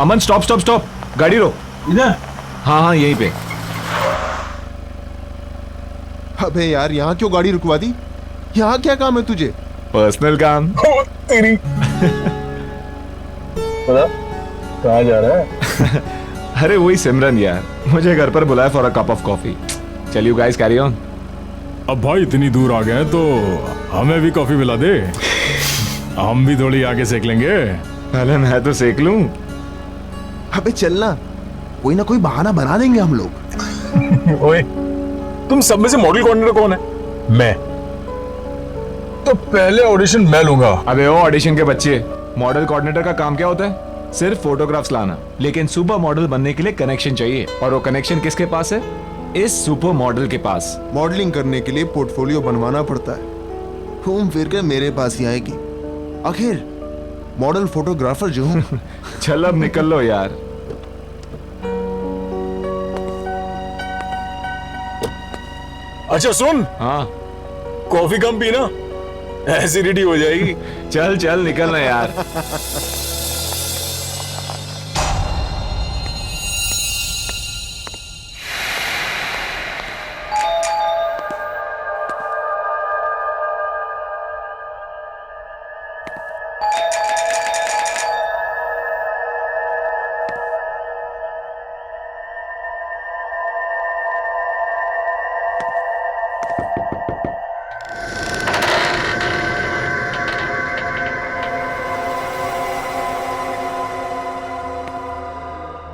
अमन stop stop stop, गाड़ी रोक। इधर? हाँ हाँ यहीं पे। अबे यार यहाँ क्यों गाड़ी रुकवा दी? यहाँ क्या काम है तुझे? पर्सनल काम। तेरी पता कहाँ जा रहा है? अरे वही सिमरन यार, मुझे घर पर बुलाया for a cup of coffee. चल यू गाइस कैरी ऑन। अब भाई इतनी दूर आ गए हैं तो हमें भी कॉफी पिला दे, हम भी थोड़ी आगे सेक लेंगे। पहले मैं तो सेक लूं। अबे चलना, कोई ना कोई बहाना बना देंगे हम लोग। ओए, तुम सब में से मॉडल कोऑर्डिनेटर कौन है? मैं। तो पहले ऑडिशन मैं लूंगा। अबे ओ ऑडिशन के बच्चे, मॉडल कोऑर्डिनेटर का काम क्या होता है? सिर्फ फोटोग्राफ्स लाना। लेकिन सुपर मॉडल बनने के लिए कनेक्शन चाहिए, और वो कनेक्शन किसके पास है? इस सुपर मॉडल के पास। मॉडलिंग करने के लिए पोर्टफोलियो बनवाना पड़ता है, घूम फिर कर मेरे पास ही आएगी। आखिर मॉडल फोटोग्राफर जो हूँ। चल अब निकल लो यार। अच्छा सुन, हाँ कॉफी कम पीना, एसिडिटी हो जाएगी। चल चल निकलना यार।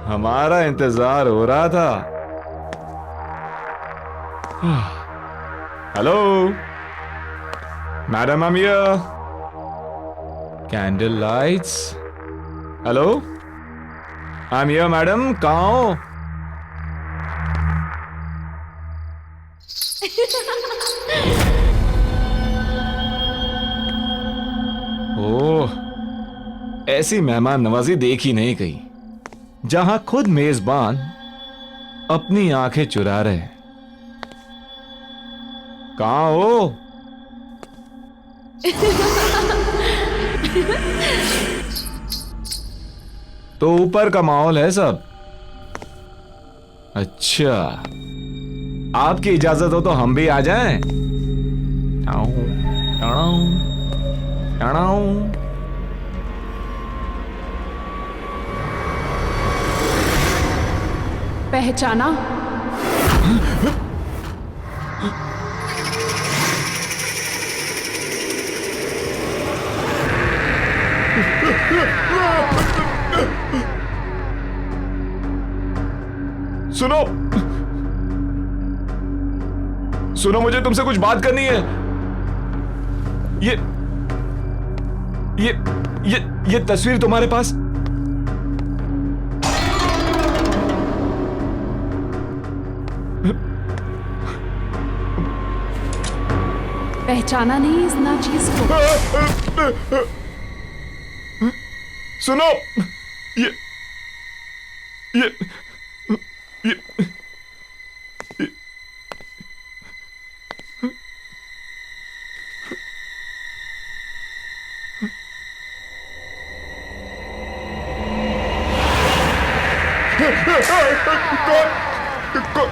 हमारा इंतजार हो रहा था। Hello madam, I am here. Candle lights. Hello I am here madam, कहाँ हो? ओह, ऐसी मेहमान नवाजी देखी नहीं कहीं, जहां खुद मेजबान अपनी आंखें चुरा रहे। कहां हो? तो ऊपर का माहौल है सब। अच्छा, आपकी इजाजत हो तो हम भी आ जाएं? Tau, tau, tau. पहचाना? सुनो सुनो, मुझे तुमसे कुछ बात करनी है। ये तस्वीर तुम्हारे पास? पहचाना नहीं इस नाचीज को? सुनो, ये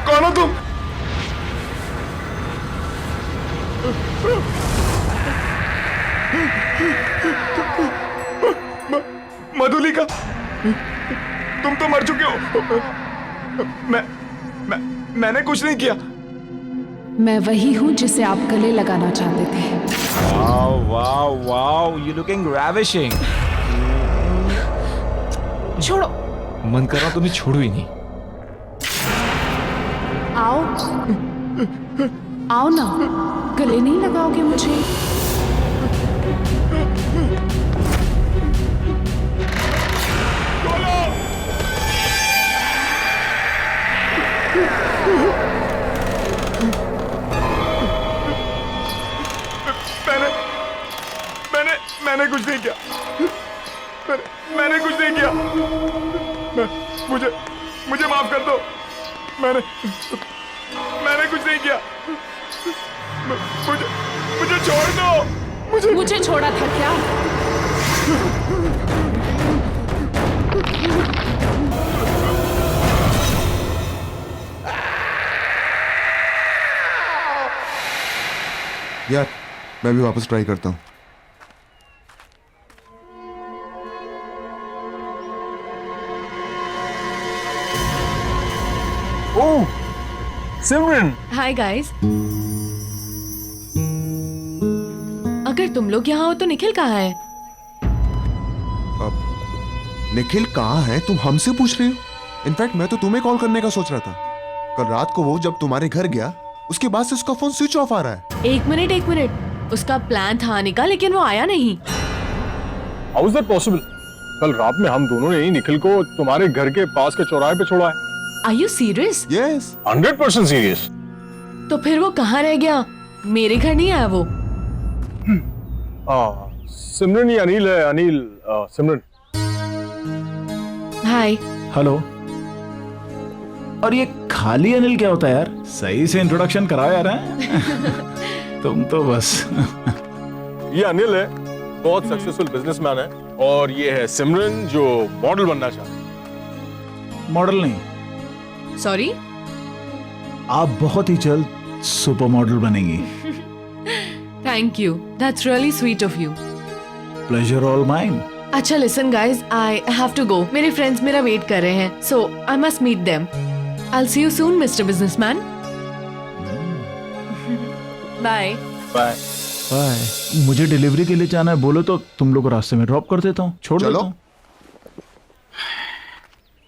कौन हो तुम? मधुलिका, तुम तो मर चुके हो। मैंने कुछ नहीं किया। मैं वही हूं जिसे आप गले लगाना चाहते थे। Wow wow wow, you looking ravishing. छोड़ो। मन कर रहा तुम्हें छोड़ू ही नहीं। आओ आओ ना, गले नहीं लगाओगे मुझे? मैंने कुछ नहीं किया। मैंने कुछ नहीं किया। मुझे माफ कर दो। मैंने कुछ नहीं किया। मुझे छोड़ दो। मुझे छोड़ा था क्या? यार मैं भी वापस ट्राई करता हूँ। ओह सिमरन, हाय गाइस। अगर तुम लोग यहाँ हो तो निखिल कहाँ है? निखिल कहाँ है तुम हमसे पूछ रहे हो? इनफैक्ट मैं तो तुम्हें कॉल करने का सोच रहा था। कल रात को वो जब तुम्हारे घर गया उसके बाद से उसका फोन स्विच ऑफ आ रहा है। एक मिनट, उसका प्लान था आने का लेकिन वो आया नहीं। How is that possible? कल रात में हम दोनों ने ही निखिल को तुम्हारे घर के पास के चौराहे पे छोड़ा है। Are you serious? Yes 100% serious. तो फिर वो कहाँ रह गया? मेरे घर नहीं आया वो? सिमरन ये अनिल है। अनिल, सिमरन। हाय। हेलो। और ये खाली अनिल क्या होता है यार? सही से इंट्रोडक्शन कराओ यार। हैं? तुम तो बस ये अनिल है, बहुत सक्सेसफुल बिजनेसमैन है, और ये है सिमरन जो मॉडल बनना चाहता है। मॉडल नहीं, सॉरी। आप बहुत ही जल्द सुपर मॉडल बनेंगी। Thank you, that's really sweet of you. Pleasure all mine. अच्छा listen guys, I have to go. मेरे फ्रेंड्स मेरा वेट कर रहे हैं, so I must meet them. I will see you soon mister businessman. Bye. Bye. Bye. मुझे delivery के लिए जाना है, बोलो तो तुम लोग को रास्ते में ड्रॉप कर देता हूँ, छोड़ चलो। देता हूँ।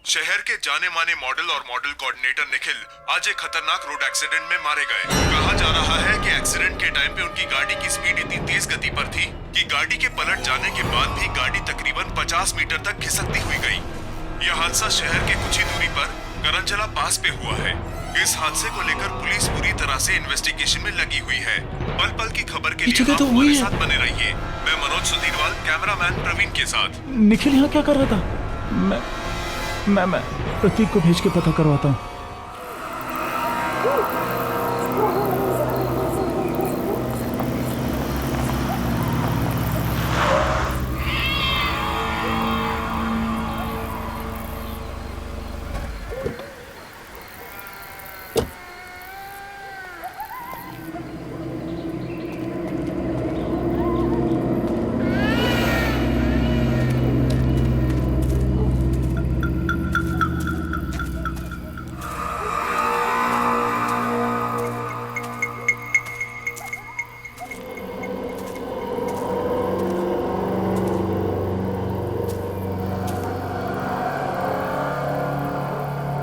शहर के जाने माने मॉडल और मॉडल कोऑर्डिनेटर निखिल आज एक खतरनाक रोड एक्सीडेंट में मारे गए। कहा जा रहा है कि एक्सीडेंट के टाइम पे उनकी गाड़ी की स्पीड इतनी तेज गति पर थी कि गाड़ी के पलट जाने के बाद भी गाड़ी तकरीबन 50 मीटर तक खिसकती हुई गई। यह हादसा शहर के कुछ ही दूरी पर करंजला पास पे हुआ है। इस हादसे को लेकर पुलिस पूरी तरह से इन्वेस्टिगेशन में लगी हुई है। पल पल की खबर के लिए आप हमारे साथ बने रहिए। मैं मनोज सुधीरवाल, कैमरामैन प्रवीण के साथ। निखिल यहाँ क्या कर रहा था? मैं प्रतीक को भेज के पता करवाता हूँ।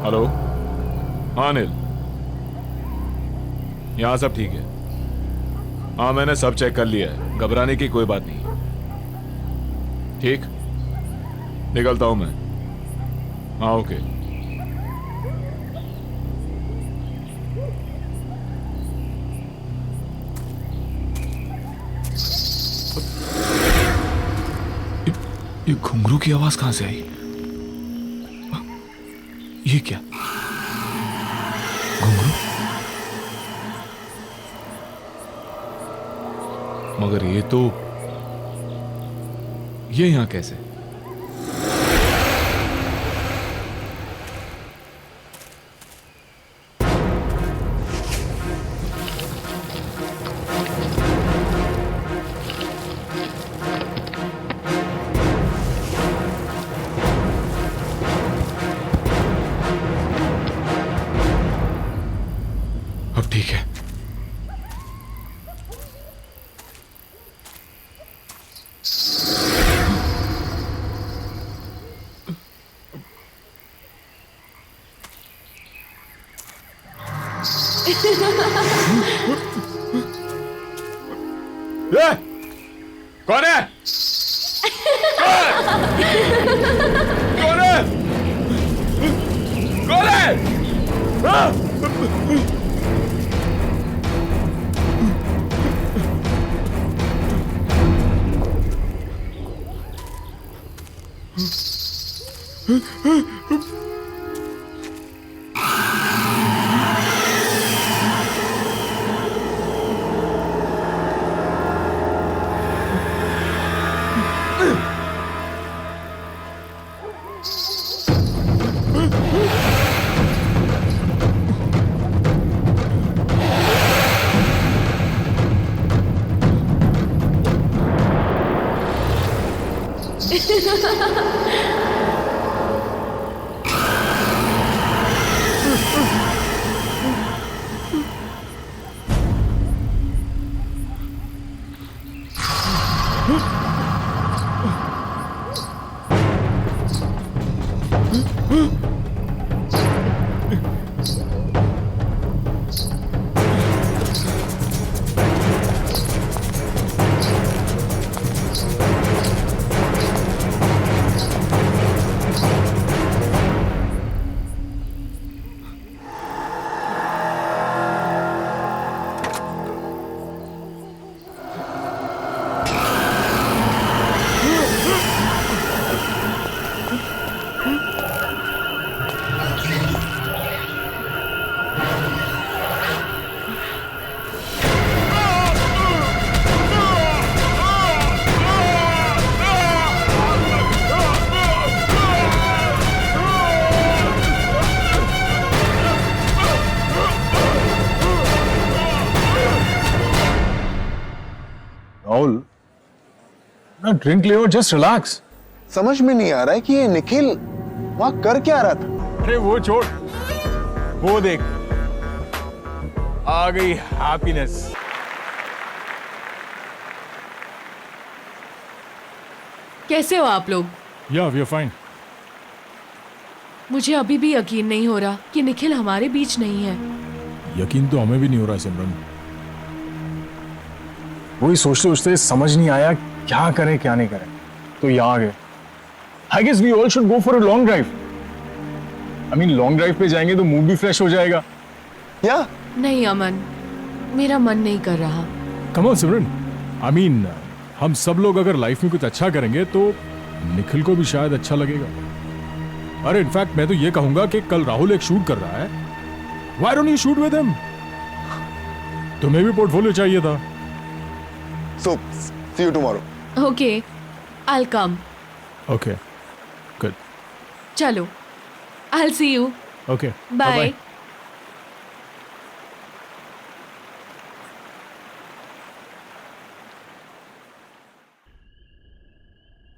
हेलो। हाँ अनिल, यहाँ सब ठीक है। हाँ मैंने सब चेक कर लिया है, घबराने की कोई बात नहीं। ठीक, निकलता हूं मैं। हाँ ओके। ये घुंघरू की आवाज कहां से आई? ये क्या घुंघरू? मगर ये यहां कैसे? अब ठीक है। ये कौन है? कौन है? कौन है? राहुल, ना ड्रिंक ले और जस्ट रिलैक्स। समझ में नहीं आ रहा है कि ये निखिल वहां कर क्या रहा था। अरे वो छोड़, वो देख, आ गई हैप्पीनेस। कैसे हो आप लोग? या वी आर फाइन। मुझे अभी भी यकीन नहीं हो रहा कि निखिल हमारे बीच नहीं है। यकीन तो हमें भी नहीं हो रहा है सिमरन। वही सोचते सोचते समझ नहीं आया क्या करें क्या नहीं करें, तो यहाँ आ गए। I guess we all should go for a long drive. I mean long drive पे जाएंगे तो मूड भी फ्रेश हो जाएगा। या नहीं अमन, मेरा मन नहीं कर रहा। Come on Simran, I mean हम सब लोग अगर लाइफ में कुछ अच्छा करेंगे तो निखिल को भी शायद अच्छा लगेगा। अरे इनफैक्ट मैं तो ये कहूंगा कि कल राहुल एक शूट कर रहा है, why don't you shoot with him? तुम्हें भी पोर्टफोलियो चाहिए था। So see you tomorrow. Okay, I come. Okay good, चलो, I see you. Okay bye.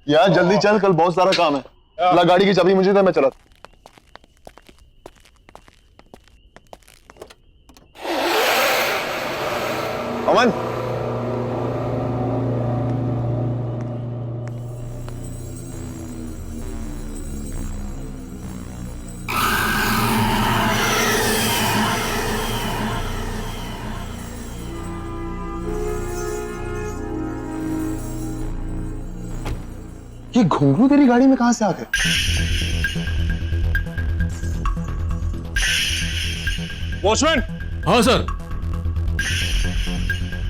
यार जल्दी चल, कल बहुत सारा काम है। ला गाड़ी की चाबी मुझे दे, मैं चला। अमन, ये घुंघरू तेरी गाड़ी में कहां से आ गए? वॉचमैन, हाँ सर।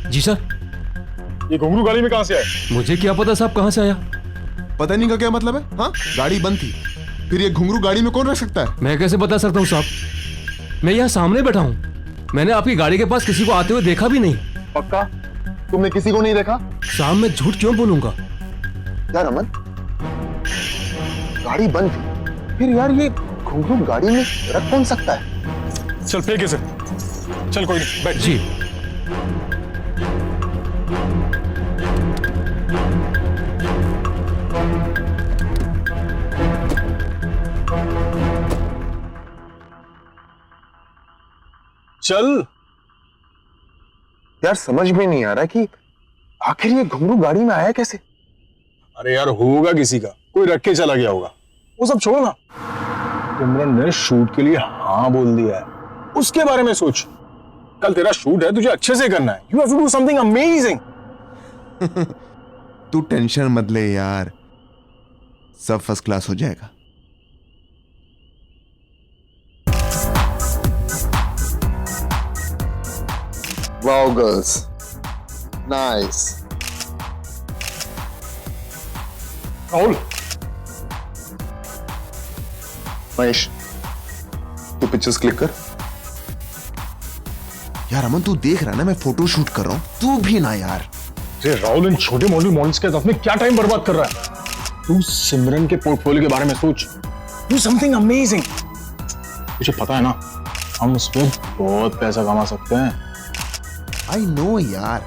जी सर। ये घुंघरू गाड़ी में कहां से आए? मुझे क्या पता साहब कहाँ से आया। पता नहीं का क्या मतलब है? हाँ, गाड़ी बंद थी, फिर ये घुंघरू गाड़ी में कौन रख सकता है? मैं कैसे बता सकता हूँ साहब, मैं यहाँ सामने बैठा हूँ। मैंने आपकी गाड़ी के पास किसी को आते हुए देखा भी नहीं। पक्का तुमने किसी को नहीं देखा? साहब मैं झूठ क्यों बोलूंगा। यार अमन, गाड़ी बंद थी, फिर यार ये घुंघरू गाड़ी में रख कौन सकता है? चल फेंक इसे। चल कोई नहीं, बैठ। जी चल। यार समझ में नहीं आ रहा कि आखिर ये घुंघरू गाड़ी में आया कैसे? अरे यार होगा किसी का, कोई रख के चला गया होगा। वो सब छोड़ो ना, सिमरन ने शूट के लिए हाँ बोल दिया है, उसके बारे में सोच। कल तेरा शूट है, तुझे अच्छे से करना है। You have to do something amazing. तू टेंशन मत ले यार, सब फर्स्ट क्लास हो जाएगा। Wow girls, nice. Rahul, Mahesh, तू पिक्चर्स क्लिक कर। यार अमन तू देख रहा है ना, मैं फोटो शूट कर रहा हूं, तू भी ना यार। अरे राहुल, इन छोटे मॉडल्स के साथ में क्या टाइम बर्बाद कर रहा है? तू सिमरन के पोर्टफोलियो के बारे में सोच। Do something amazing. तुझे पता है ना, हम उस पर बहुत पैसा कमा सकते हैं। आई नो यार।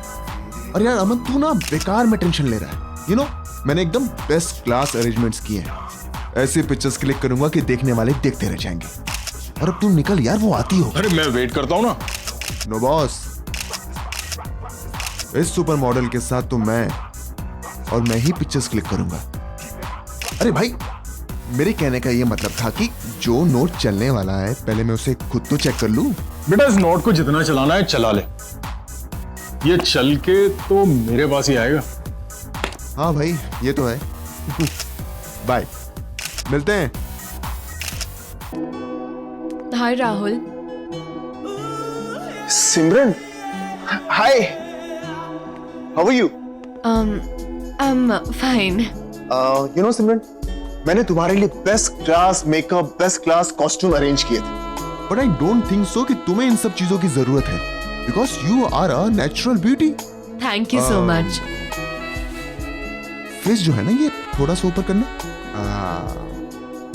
और यार अमन तू ना बेकार में टेंशन ले रहा है। यू नो मैंने एकदम बेस्ट क्लास अरेंजमेंट्स किए हैं। ऐसे पिक्चर्स क्लिक करूंगा कि देखने वाले देखते रह जाएंगे। और अब तुम निकल यार, वो आती हो। अरे मैं वेट करता हूँ ना। नो बॉस, इस सुपर मॉडल के साथ तो मैं ही पिक्चर्स क्लिक करूंगा। अरे भाई, मेरे कहने का ये मतलब था कि जो नोट चलने वाला है पहले मैं उसे खुद तो चेक कर लूं। बेटा इस नोट को जितना चलाना है चला ले, ये चल के तो मेरे पास ही आएगा। हाँ भाई, ये तो है। बाय, मिलते हैं। Hi Rahul. Simran, hi, how are you? I am fine. You know Simran, मैंने तुम्हारे लिए best class makeup, best class costume arrange किए थे, but I don't think so कि तुम्हें इन सब चीजों की जरूरत है, because you are a natural beauty. Thank you so much. Face जो है ना, ये थोड़ा सा ऊपर करना।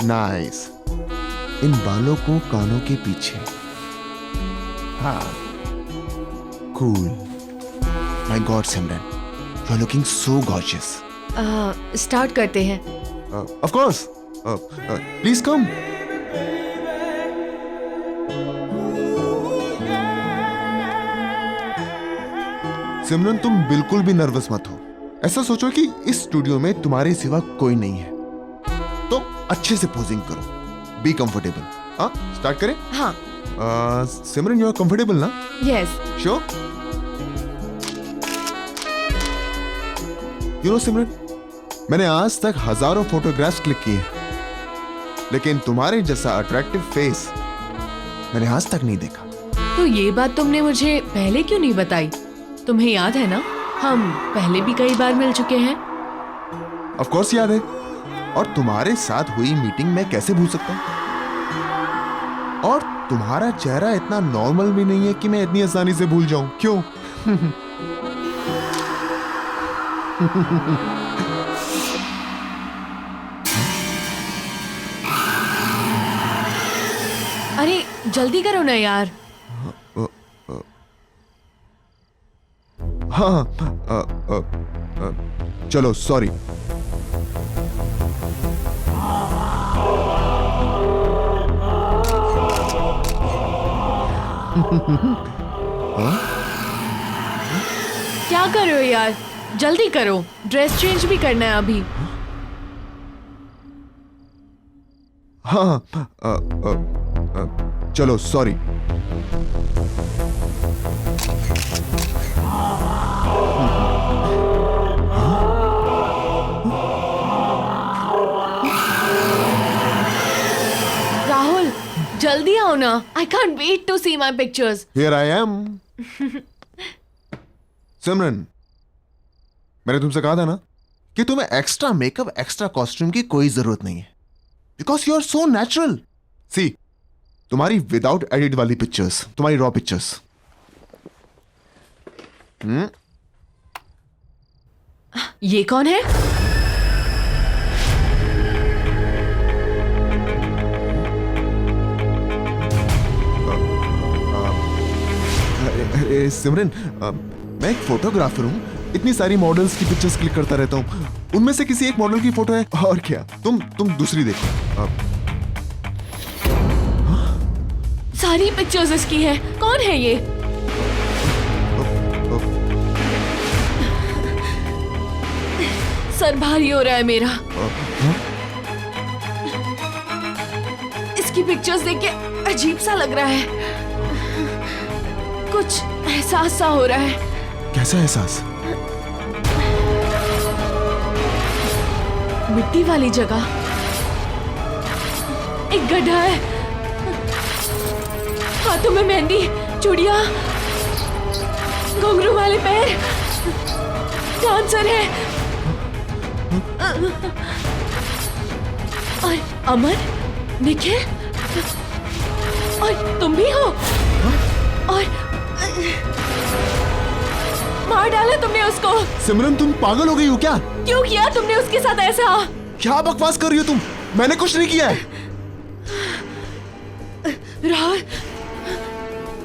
नाइस। इन बालों को कानों के पीछे। हाँ, cool. My god Simran, you are looking so gorgeous. Start करते हैं। Of course, please come. Simran, तुम बिल्कुल भी नर्वस मत हो। ऐसा सोचो कि इस स्टूडियो में तुम्हारे सिवा कोई नहीं है, तो अच्छे से पोजिंग करो, बी कंफर्टेबल। हाँ, स्टार्ट करें? हाँ। सिमरन, यू आर कंफर्टेबल ना? Yes. Sure? You know Simran, मैंने आज तक हजारों फोटोग्राफ्स क्लिक किए, लेकिन तुम्हारे जैसा अट्रैक्टिव फेस मैंने आज तक नहीं देखा। तो ये बात तुमने मुझे पहले क्यों नहीं बताई? तुम्हें याद है ना, हम पहले भी कई बार मिल चुके हैं। ऑफ कोर्स याद है, और तुम्हारे साथ हुई मीटिंग मैं कैसे भूल सकता हूं? और तुम्हारा चेहरा इतना नॉर्मल भी नहीं है कि मैं इतनी आसानी से भूल जाऊं। क्यों? अरे जल्दी करो ना यार। हाँ, चलो, सॉरी। क्या कर रहे हो यार, जल्दी करो, ड्रेस चेंज भी करना है अभी। हाँ, चलो, सॉरी। राहुल जल्दी आओ ना, I can't wait to see my pictures. Here I am. Simran, मैंने तुमसे कहा था ना कि तुम्हें एक्स्ट्रा मेकअप, एक्स्ट्रा कॉस्ट्यूम की कोई जरूरत नहीं है, because you are so natural. See, तुम्हारी विदाउट एडिट वाली पिक्चर्स, तुम्हारी रॉ पिक्चर्स। ये कौन है? सिमरन, मैं एक फोटोग्राफर हूँ, इतनी सारी मॉडल्स की पिक्चर्स क्लिक करता रहता हूँ, उनमें से किसी एक मॉडल की फोटो है। और क्या, तुम दूसरी देखो। सारी पिक्चर्स इसकी है। कौन है ये? सर भारी हो रहा है मेरा। इसकी पिक्चर्स देख के अजीब सा लग रहा है, कुछ एहसास सा हो रहा है। कैसा एहसास? मिट्टी वाली जगह, एक गड्ढा है, हाथों में मेहंदी, चूड़ियां, घुंघरू वाले पैर, डांसर है। और अमर, निखिल, और तुम भी हो। और मार डाला तुमने उसको। सिमरन, तुम पागल हो गई हो क्या? क्यों किया तुमने उसके साथ ऐसा? क्या बकवास कर रही हो तुम? मैंने कुछ नहीं किया है। राहुल,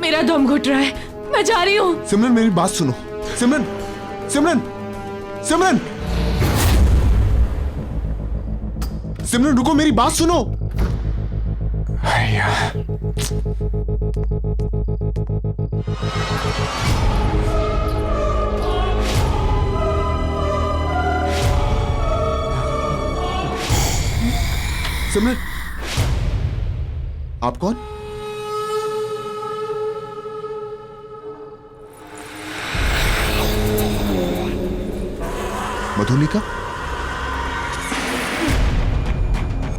मेरा दम घुट रहा है, मैं जा रही हूँ। सिमरन, मेरी बात सुनो। सिमरन, सिमरन, सिमरन। सिमरन रुको, मेरी बात सुनो। सिमरन, आप कौन? मधुलिका?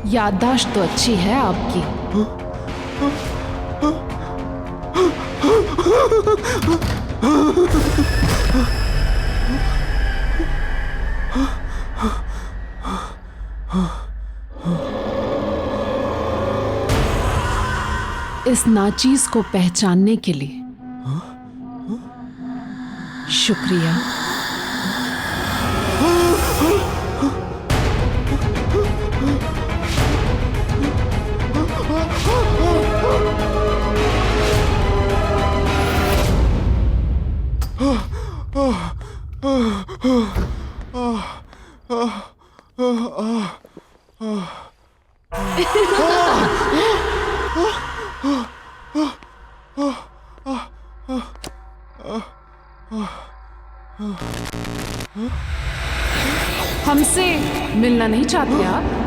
याददाश्त तो अच्छी है आपकी। इस नाचीज को पहचानने के लिए शुक्रिया। हमसे मिलना नहीं चाहते आप?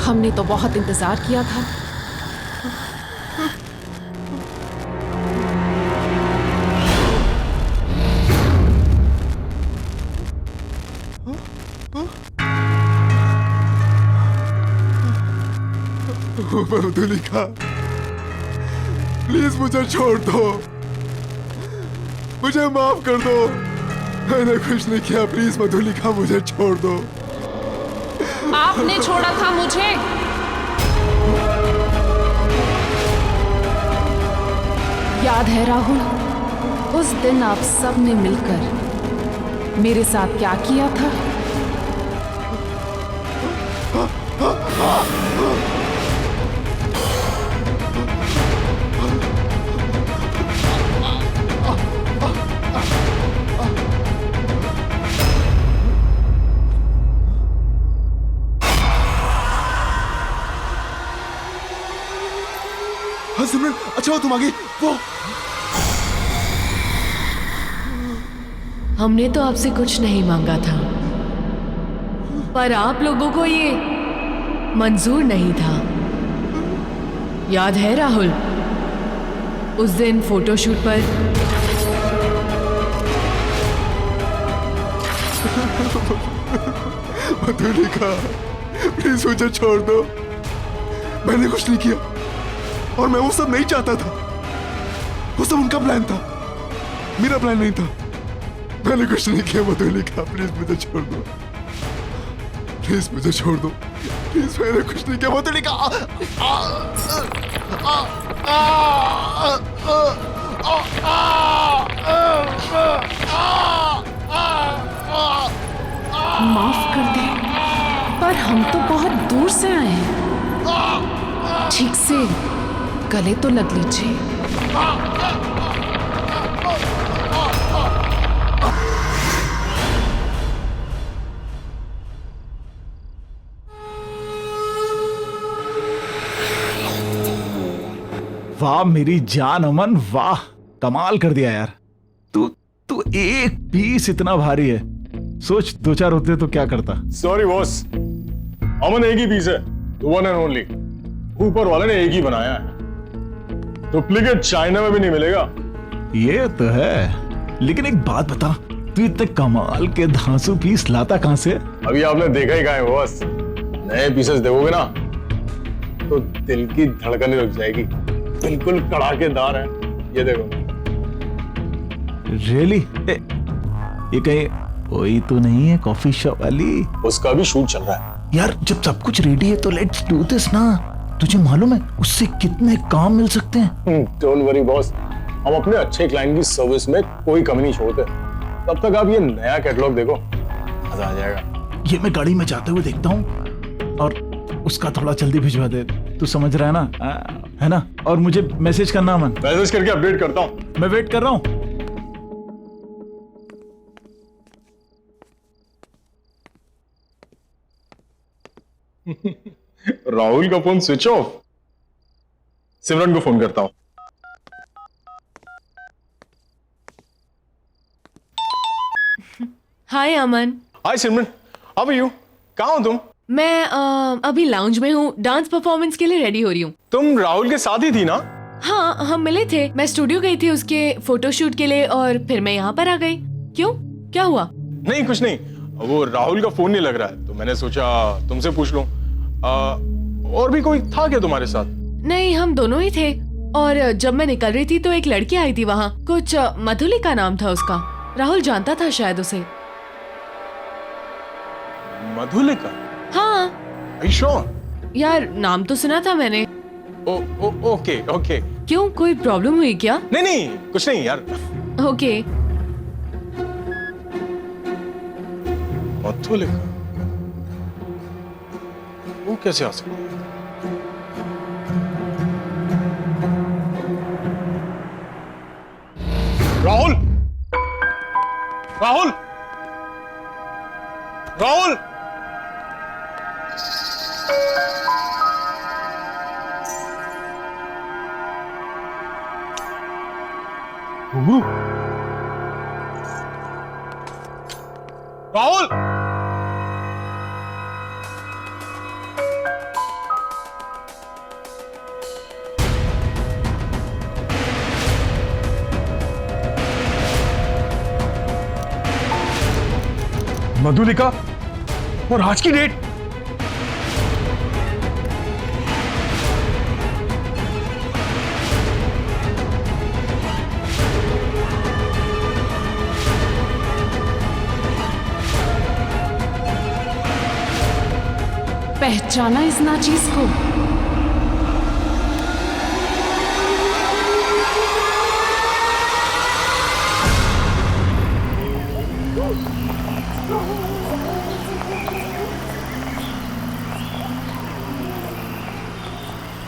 हमने तो बहुत इंतजार किया था। मधुलिका, प्लीज मुझे छोड़ दो, मुझे माफ कर दो। मैंने कुछ नहीं किया, प्लीज मधुलिका मुझे छोड़ दो। आपने छोड़ा था मुझे। याद है राहुल, उस दिन आप सब ने मिलकर मेरे साथ क्या किया था? हाँ सिमरन, अच्छा हो तुम आ गई। वो हमने तो आपसे कुछ नहीं मांगा था, पर आप लोगों को ये मंजूर नहीं था। याद है राहुल, उस दिन फोटोशूट पर मधुलिका, प्लीज मुझे छोड़ दो। मैंने कुछ नहीं किया और मैं वो सब नहीं चाहता था। वो सब उनका प्लान था, मेरा प्लान नहीं था। मैंने कुछ नहीं किया मधुलिका, प्लीज मुझे छोड़ दो। प्लीज मुझे छोड़ दो, प्लीज। मैंने कुछ नहीं किया मधुलिका। माफ कर दे, पर हम तो बहुत दूर से आए हैं। ठीक से गले तो लग लीजिए। वाह मेरी जान अमन, वाह कमाल कर दिया यार। तू तू एक पीस इतना भारी है, सोच 2-4 होते तो क्या करता। सॉरी बॉस, अमन एक ही पीस है, वन एंड ओनली। ऊपर वाले ने एक ही बनाया है, डुप्लीकेट चाइना में भी नहीं मिलेगा। ये तो है, लेकिन एक बात बता, तू इतने कमाल के धांसू पीस लाता कहां से? अभी आपने देखा ही कहा है बॉस। नए पीसेस देखोगे ना तो दिल की धड़कन रुक जाएगी। बिल्कुल कड़ाकेदार है, ये देखो। रियली? ये कहीं वही तो नहीं है कॉफी शॉप वाली? उसका भी शूट चल रहा है यार। जब सब कुछ रेडी है तो लेट्स डू दिस ना। तुझे मालूम है उससे कितने काम मिल सकते हैं? डोंट वरी बॉस, हम अपने अच्छे क्लाइंट की सर्विस में कोई कमी नहीं छोड़ते। तब तक आप ये नया कैटलॉग देखो, मजा आ जाएगा। ये मैं गाड़ी में जाते हुए देखता हूँ और उसका थोड़ा जल्दी भिजवा दे, तू समझ रहा है ना? है ना? और मुझे मैसेज करना अमन। मैसेज करके अपडेट करता हूँ। मैं वेट कर रहा हूँ। राहुल का फोन स्विच ऑफ। सिमरन को फोन करता हूँ। हाय अमन। हाय सिमरन, हाउ आर यू? कहाँ हो तुम? मैं अभी लाउंज में हूँ, डांस परफॉर्मेंस के लिए रेडी हो रही हूँ। तुम राहुल के साथ ही थी ना? हाँ, हम मिले थे। मैं स्टूडियो गई थी उसके फोटोशूट के लिए और फिर मैं यहाँ पर आ गई। क्यों, क्या हुआ? नहीं कुछ नहीं, वो राहुल का फोन नहीं लग रहा है तो मैंने सोचा तुमसे पूछ लूं। और भी कोई था क्या तुम्हारे साथ? नहीं, हम दोनों ही थे। और जब मैं निकल रही थी तो एक लड़की आई थी वहाँ, कुछ मधुलिका नाम था उसका। राहुल जानता था शायद उसे। मधुलिका? हाँ। Are you sure? यार, नाम तो सुना था मैंने। Okay okay. क्यों, कोई प्रॉब्लम हुई क्या? नहीं नहीं कुछ नहीं यार। ओके। मधुलिका वो कैसे आ सकती है? राहुल, राहुल, राहुल, राहुल, मधुलिका और आज की डेट। पहचाना इस नाचीज को?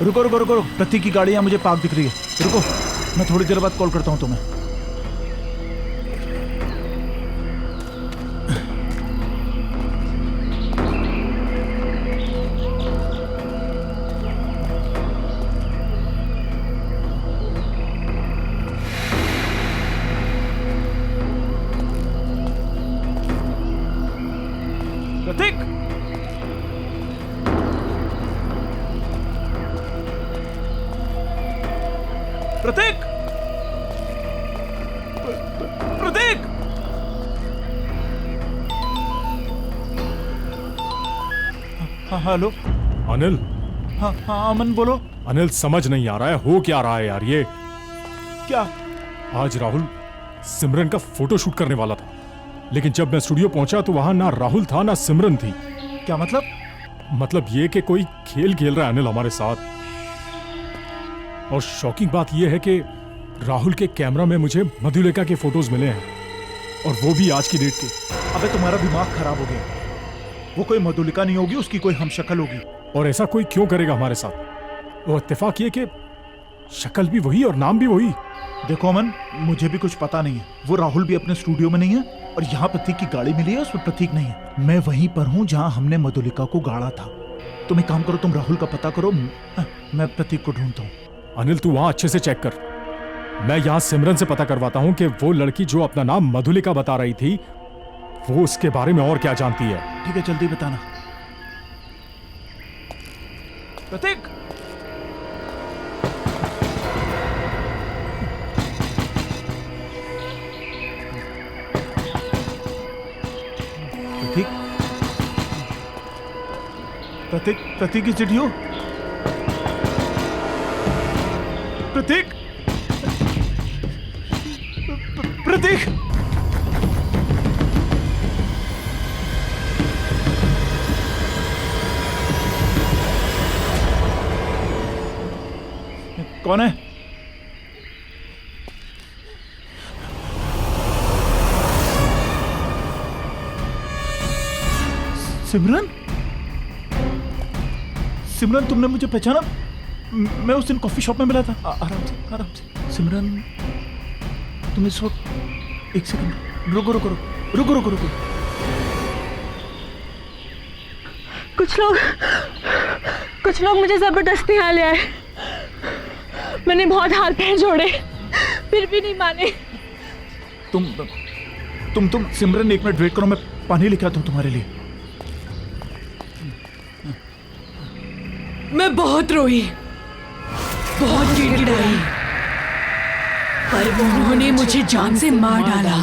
रुको रुको रुको, प्रतीक की गाड़ी यहाँ मुझे पार्क दिख रही है। रुको, मैं थोड़ी देर बाद कॉल करता हूँ तुम्हें। प्रतीक, प्रतीक, प्रतीक। हाँ हेलो। अनिल। हाँ हाँ अमन बोलो। अनिल, समझ नहीं आ रहा है हो क्या रहा है यार ये। क्या? आज राहुल सिमरन का फोटो शूट करने वाला था, लेकिन जब मैं स्टूडियो पहुंचा तो वहां ना राहुल था ना सिमरन थी। क्या मतलब? मतलब ये कि कोई खेल खेल रहा है अनिल हमारे साथ। और शॉकिंग बात यह है कि राहुल के कैमरा में मुझे मधुलिका के फोटोज मिले हैं, और वो भी आज की डेट के। अबे तुम्हारा दिमाग खराब हो गया। वो कोई मधुलिका नहीं होगी, उसकी कोई हमशक्ल होगी। और ऐसा कोई क्यों करेगा हमारे साथ? वो इत्तेफाक ये कि शक्ल भी वही और नाम भी वही। देखो अमन, मुझे भी कुछ पता नहीं है। वो राहुल भी अपने स्टूडियो में नहीं है, और यहाँ प्रतीक की गाड़ी मिली है, उसमें प्रतीक नहीं है। मैं वहीं पर हूँ जहाँ हमने मधुलिका को गाड़ा था। तुम एक काम करो, तुम राहुल का पता करो, मैं प्रतीक को ढूंढता हूँ। अनिल, तू वहां अच्छे से चेक कर। मैं यहाँ सिमरन से पता करवाता हूँ कि वो लड़की जो अपना नाम मधुलिका बता रही थी, वो उसके बारे में और क्या जानती है। ठीक है, जल्दी बताना। प्रतीक, प्रतीक, प्रतीक, प्रतीक की चिट्ठी हो? प्रतीक, प्रतीक, कौन है? सिमरन, सिमरन तुमने मुझे पहचाना? मैं उस दिन कॉफी शॉप में मिला था। आराम से, आराम से। सिमरन, तुम इस वक्त, एक सेकंड, रुको रुको रुको रुको रुको रुको। कुछ लोग मुझे जबरदस्ती यहाँ ले आए। मैंने बहुत हाथ पैर जोड़े, फिर भी नहीं माने। तुम सिमरन, 1 मिनट वेट करो, मैं पानी लेके आता हूँ तुम्हारे लिए। मैं बहुत रोई, बहुत गिड़गिड़ाई, पर उन्होंने मुझे जान से मार डाला।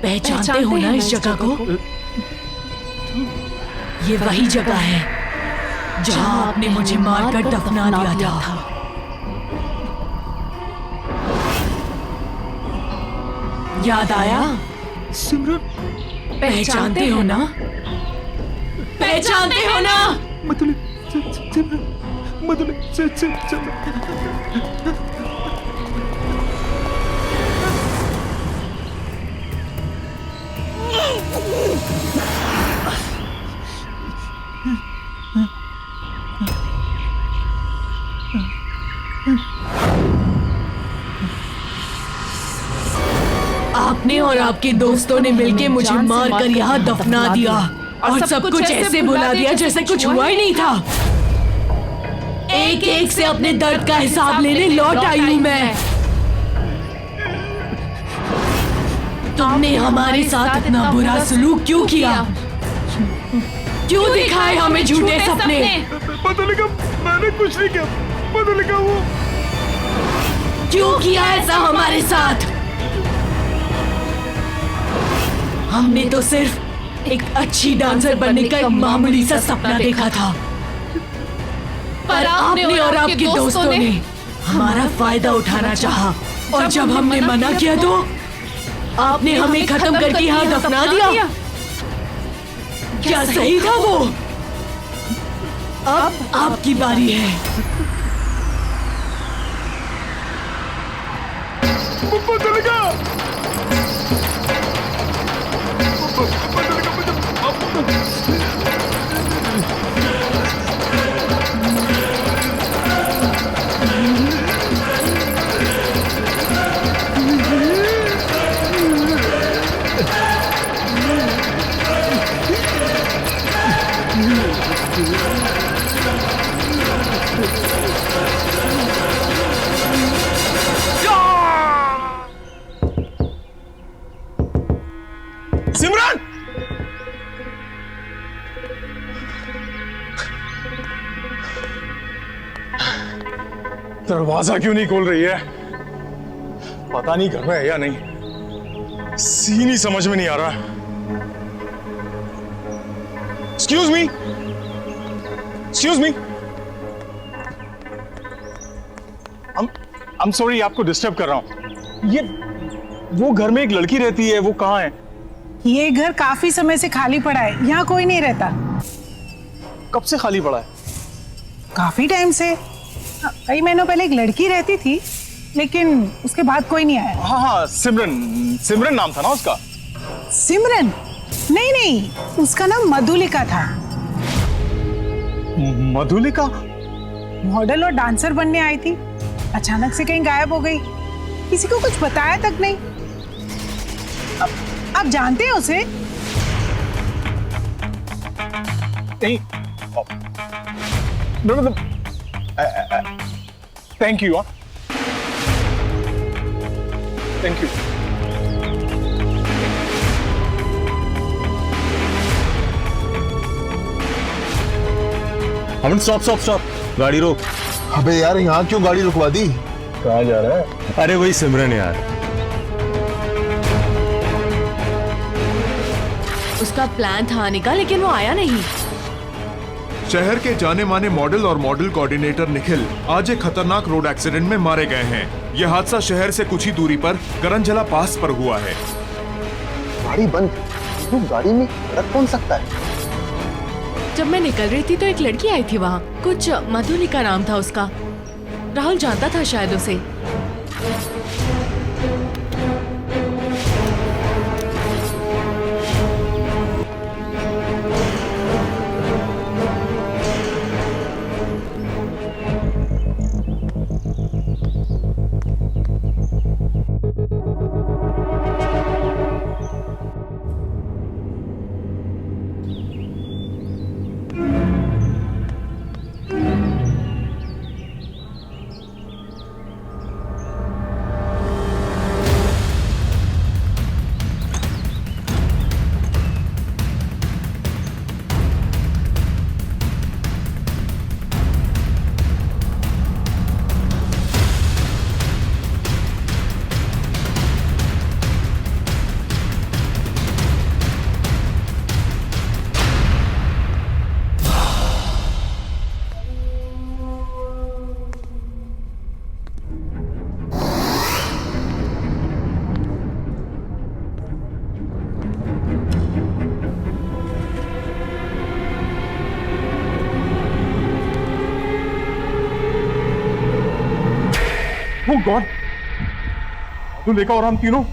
पहचानते हो ना इस जगह को? ये वही जगह है जहां आपने मुझे मारकर दफना दिया था। याद आया? सिमरन, पहचानते हो ना? पहचानते हो ना? मधुली, सिमरन, मधुली, सिमरन। आपने और आपके दोस्तों ने मिलकर मुझे मारकर यहाँ दफना दिया और सब कुछ ऐसे भुला दिया जैसे कुछ हुआ ही नहीं था। एक एक से अपने दर्द का हिसाब लेने लौट आई हूँ मैं। तुमने हमारे साथ इतना बुरा सलूक क्यों किया? क्यों दिखाए हमें झूठे सपने? मधुलिका, मैंने कुछ नहीं किया। मधुलिका, वो क्यों किया ऐसा हमारे साथ? हमने तो सिर्फ एक अच्छी डांसर बनने का एक मामूली सा सपना देखा था, पर आपने और आपके दोस्तों ने हमारा फायदा उठाना चाहा, और जब हमने मना किया तो आपने हमें खत्म करके यहाँ दफना दिया। क्या सही था वो? अब आपकी बारी है। मधुलिका, सिमरन! दरवाजा क्यों नहीं खोल रही है? पता नहीं घर में है या नहीं। सीन ही समझ में नहीं आ रहा। Excuse me, excuse me. I'm sorry, आपको डिस्टर्ब कर रहा हूं। ये वो घर में एक लड़की रहती है, वो कहाँ है? ये घर काफी समय से खाली पड़ा है, यहाँ कोई नहीं रहता। कब से खाली पड़ा है? काफी टाइम से। कई महीनों पहले एक लड़की रहती थी, लेकिन उसके बाद कोई नहीं आया। हाँ हाँ, सिमरन, सिमरन नाम था ना उसका? सिमरन? नहीं नहीं, उसका नाम मधुलिका था। मधुलिका? मॉडल और डांसर बनने आई थी, अचानक से कहीं गायब हो गई, किसी को कुछ बताया तक नहीं। आप जानते हैं उसे? नहीं। मतलब thank you. Thank you. Aman, stop stop stop, गाड़ी रोक। अबे यार, यहाँ क्यों गाड़ी रुकवा दी? कहाँ जा रहा है? अरे वही सिमरन यार। उसका प्लान था आने का, लेकिन वो आया नहीं। शहर के जाने माने मॉडल और मॉडल कोऑर्डिनेटर निखिल आज एक खतरनाक रोड एक्सीडेंट में मारे गए हैं। यह हादसा शहर से कुछ ही दूरी पर करंजला पास पर हुआ है। गाड़ी बंद, तो गाड़ी में रख कौन सकता है? जब मैं निकल रही थी तो एक लड़की आई थी वहाँ, कुछ मधुलिका नाम था उसका। राहुल जानता था शायद उसे। Oh God! मधुलिका और हम तीनों,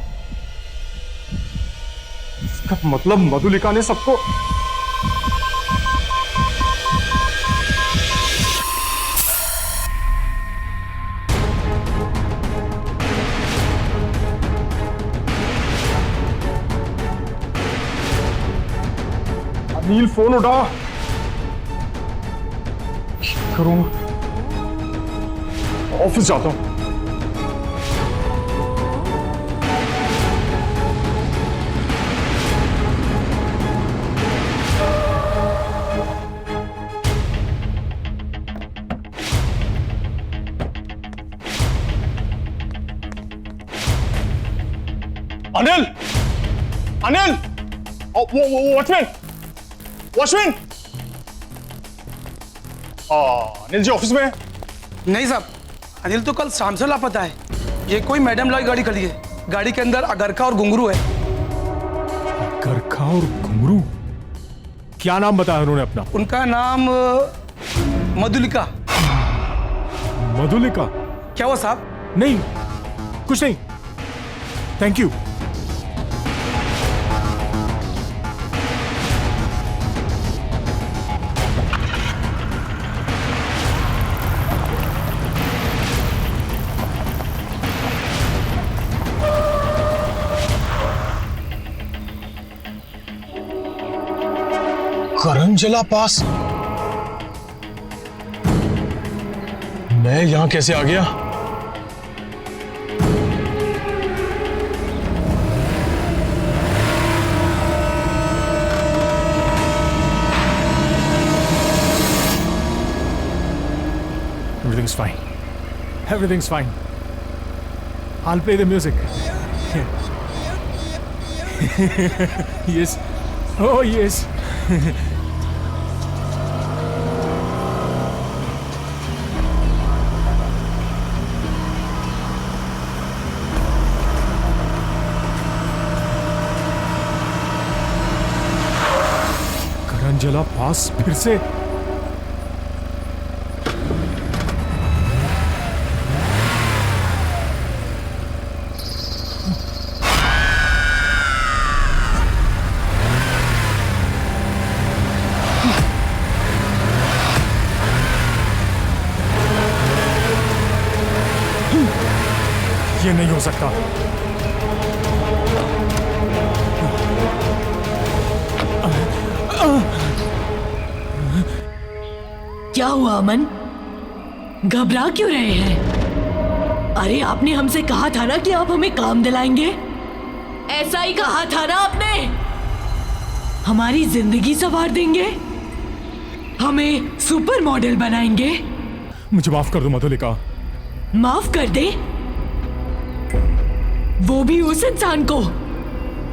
इसका मतलब मधुलिका ने सबको अनिल फोन उठा। करूंगा, ऑफिस जाता हूं। Anil, Anil, watchman, watchman. Anil ji office में है? नहीं साहब, अनिल तो कल शाम से लापता है। ये कोई मैडम लॉय गाड़ी खड़ी है, गाड़ी के अंदर अगरखा और घुंघरू है। अगरखा और घुंघरू? क्या नाम बताया उन्होंने अपना? उनका नाम मधुलिका। मधुलिका? क्या हुआ साहब? नहीं, कुछ नहीं, थैंक यू। करंजला पास? मैं यहां कैसे आ गया? Everything's fine. Everything's fine. I'll play the music. Yes. Oh, yes. करंजला पास फिर से? ये नहीं हो सकता। क्या हुआ अमन? घबरा क्यों रहे हैं? अरे आपने हमसे कहा था ना कि आप हमें काम दिलाएंगे। ऐसा ही कहा था ना आपने। हमारी जिंदगी संवार देंगे, हमें सुपर मॉडल बनाएंगे। मुझे माफ कर दो मधुलिका। माफ कर दे? वो भी उस इंसान को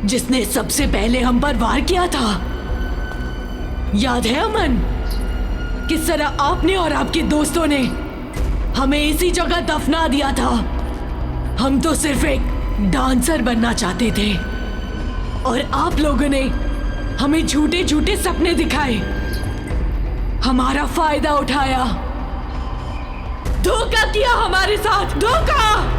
जिसने सबसे पहले हम पर वार किया था। याद है अमन, किस तरह आपने और आपके दोस्तों ने हमें इसी जगह दफना दिया था। हम तो सिर्फ एक डांसर बनना चाहते थे और आप लोगों ने हमें झूठे झूठे सपने दिखाए, हमारा फायदा उठाया, धोखा किया हमारे साथ, धोखा।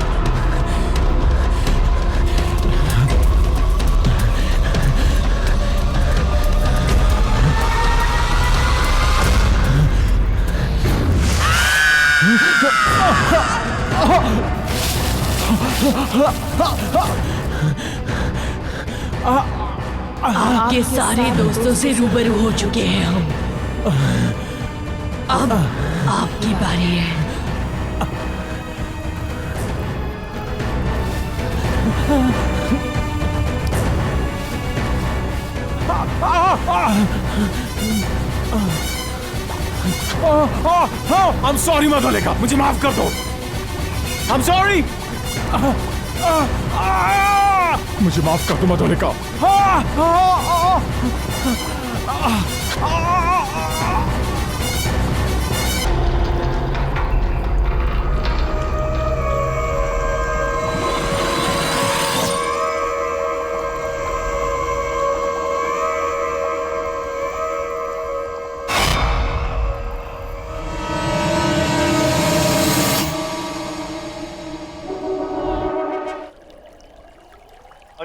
आपके सारे दोस्तों से रूबरू हो चुके हैं हम। अब आपकी बारी है। I'm sorry मधुलिका, मुझे माफ कर दो। I'm sorry। मुझे माफ कर दो मधुलिका।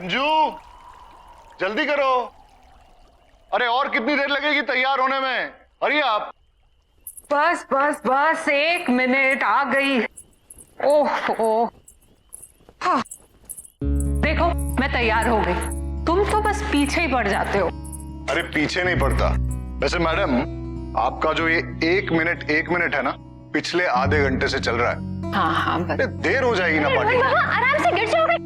अंजू, जल्दी करो। अरे और कितनी देर लगेगी तैयार होने में? अरे आप बस बस बस 1 मिनट, आ गई। ओह हाँ। देखो मैं तैयार हो गई, तुम तो बस पीछे ही पड़ जाते हो। अरे पीछे नहीं पड़ता। वैसे मैडम, आपका जो ये 1 मिनट है ना, पिछले आधे घंटे से चल रहा है। हाँ हाँ बस। देर हो जाएगी ना पार्टी में। आराम से गिर जाओगे।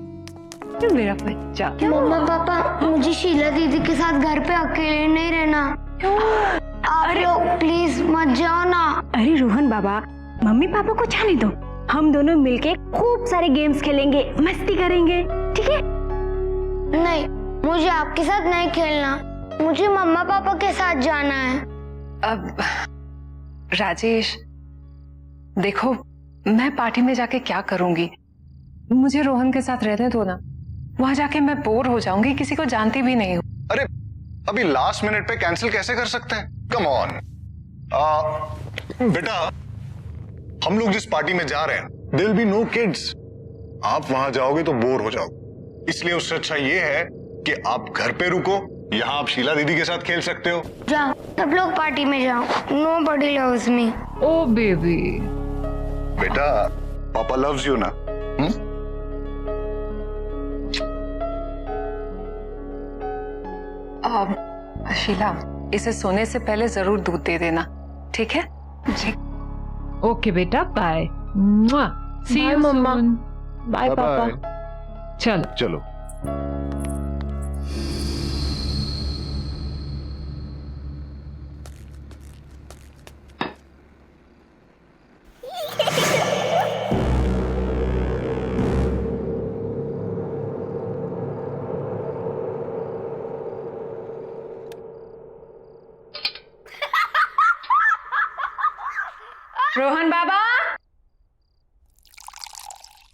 मेरा बच्चा। मम्मा पापा, मुझे शीला दीदी के साथ घर पे अकेले नहीं रहना। आप लोग प्लीज मत जाओ ना। अरे रोहन बाबा, मम्मी पापा को जाने दो, हम दोनों मिलके खूब सारे गेम्स खेलेंगे, मस्ती करेंगे, ठीक है? नहीं, मुझे आपके साथ नहीं खेलना, मुझे मम्मा पापा के साथ जाना है। अब राजेश देखो, मैं पार्टी में जाके क्या करूंगी? मुझे रोहन के साथ रहने दो ना, वहां जाके मैं बोर हो जाऊंगी, किसी को जानती भी नहीं हूँ। अरे अभी लास्ट मिनट पे कैंसिल कैसे कर सकते हैं? Come on. बेटा, हम लोग जिस पार्टी में जा रहे हैं, there will be no kids. आप वहां जाओगे तो बोर हो जाओगे, इसलिए उससे अच्छा ये है कि आप घर पे रुको, यहाँ आप शीला दीदी के साथ खेल सकते हो। जाओ, सब लोग पार्टी में जाओ, नोबडी लव्स मी। ओ बेबी। बेटा, पापा लव्स यू ना। शीला, इसे सोने से पहले जरूर दूध दे देना, ठीक है? जी। ओके बेटा, bye. See you mamma. Bye papa. चलो चलो। रोहन बाबा,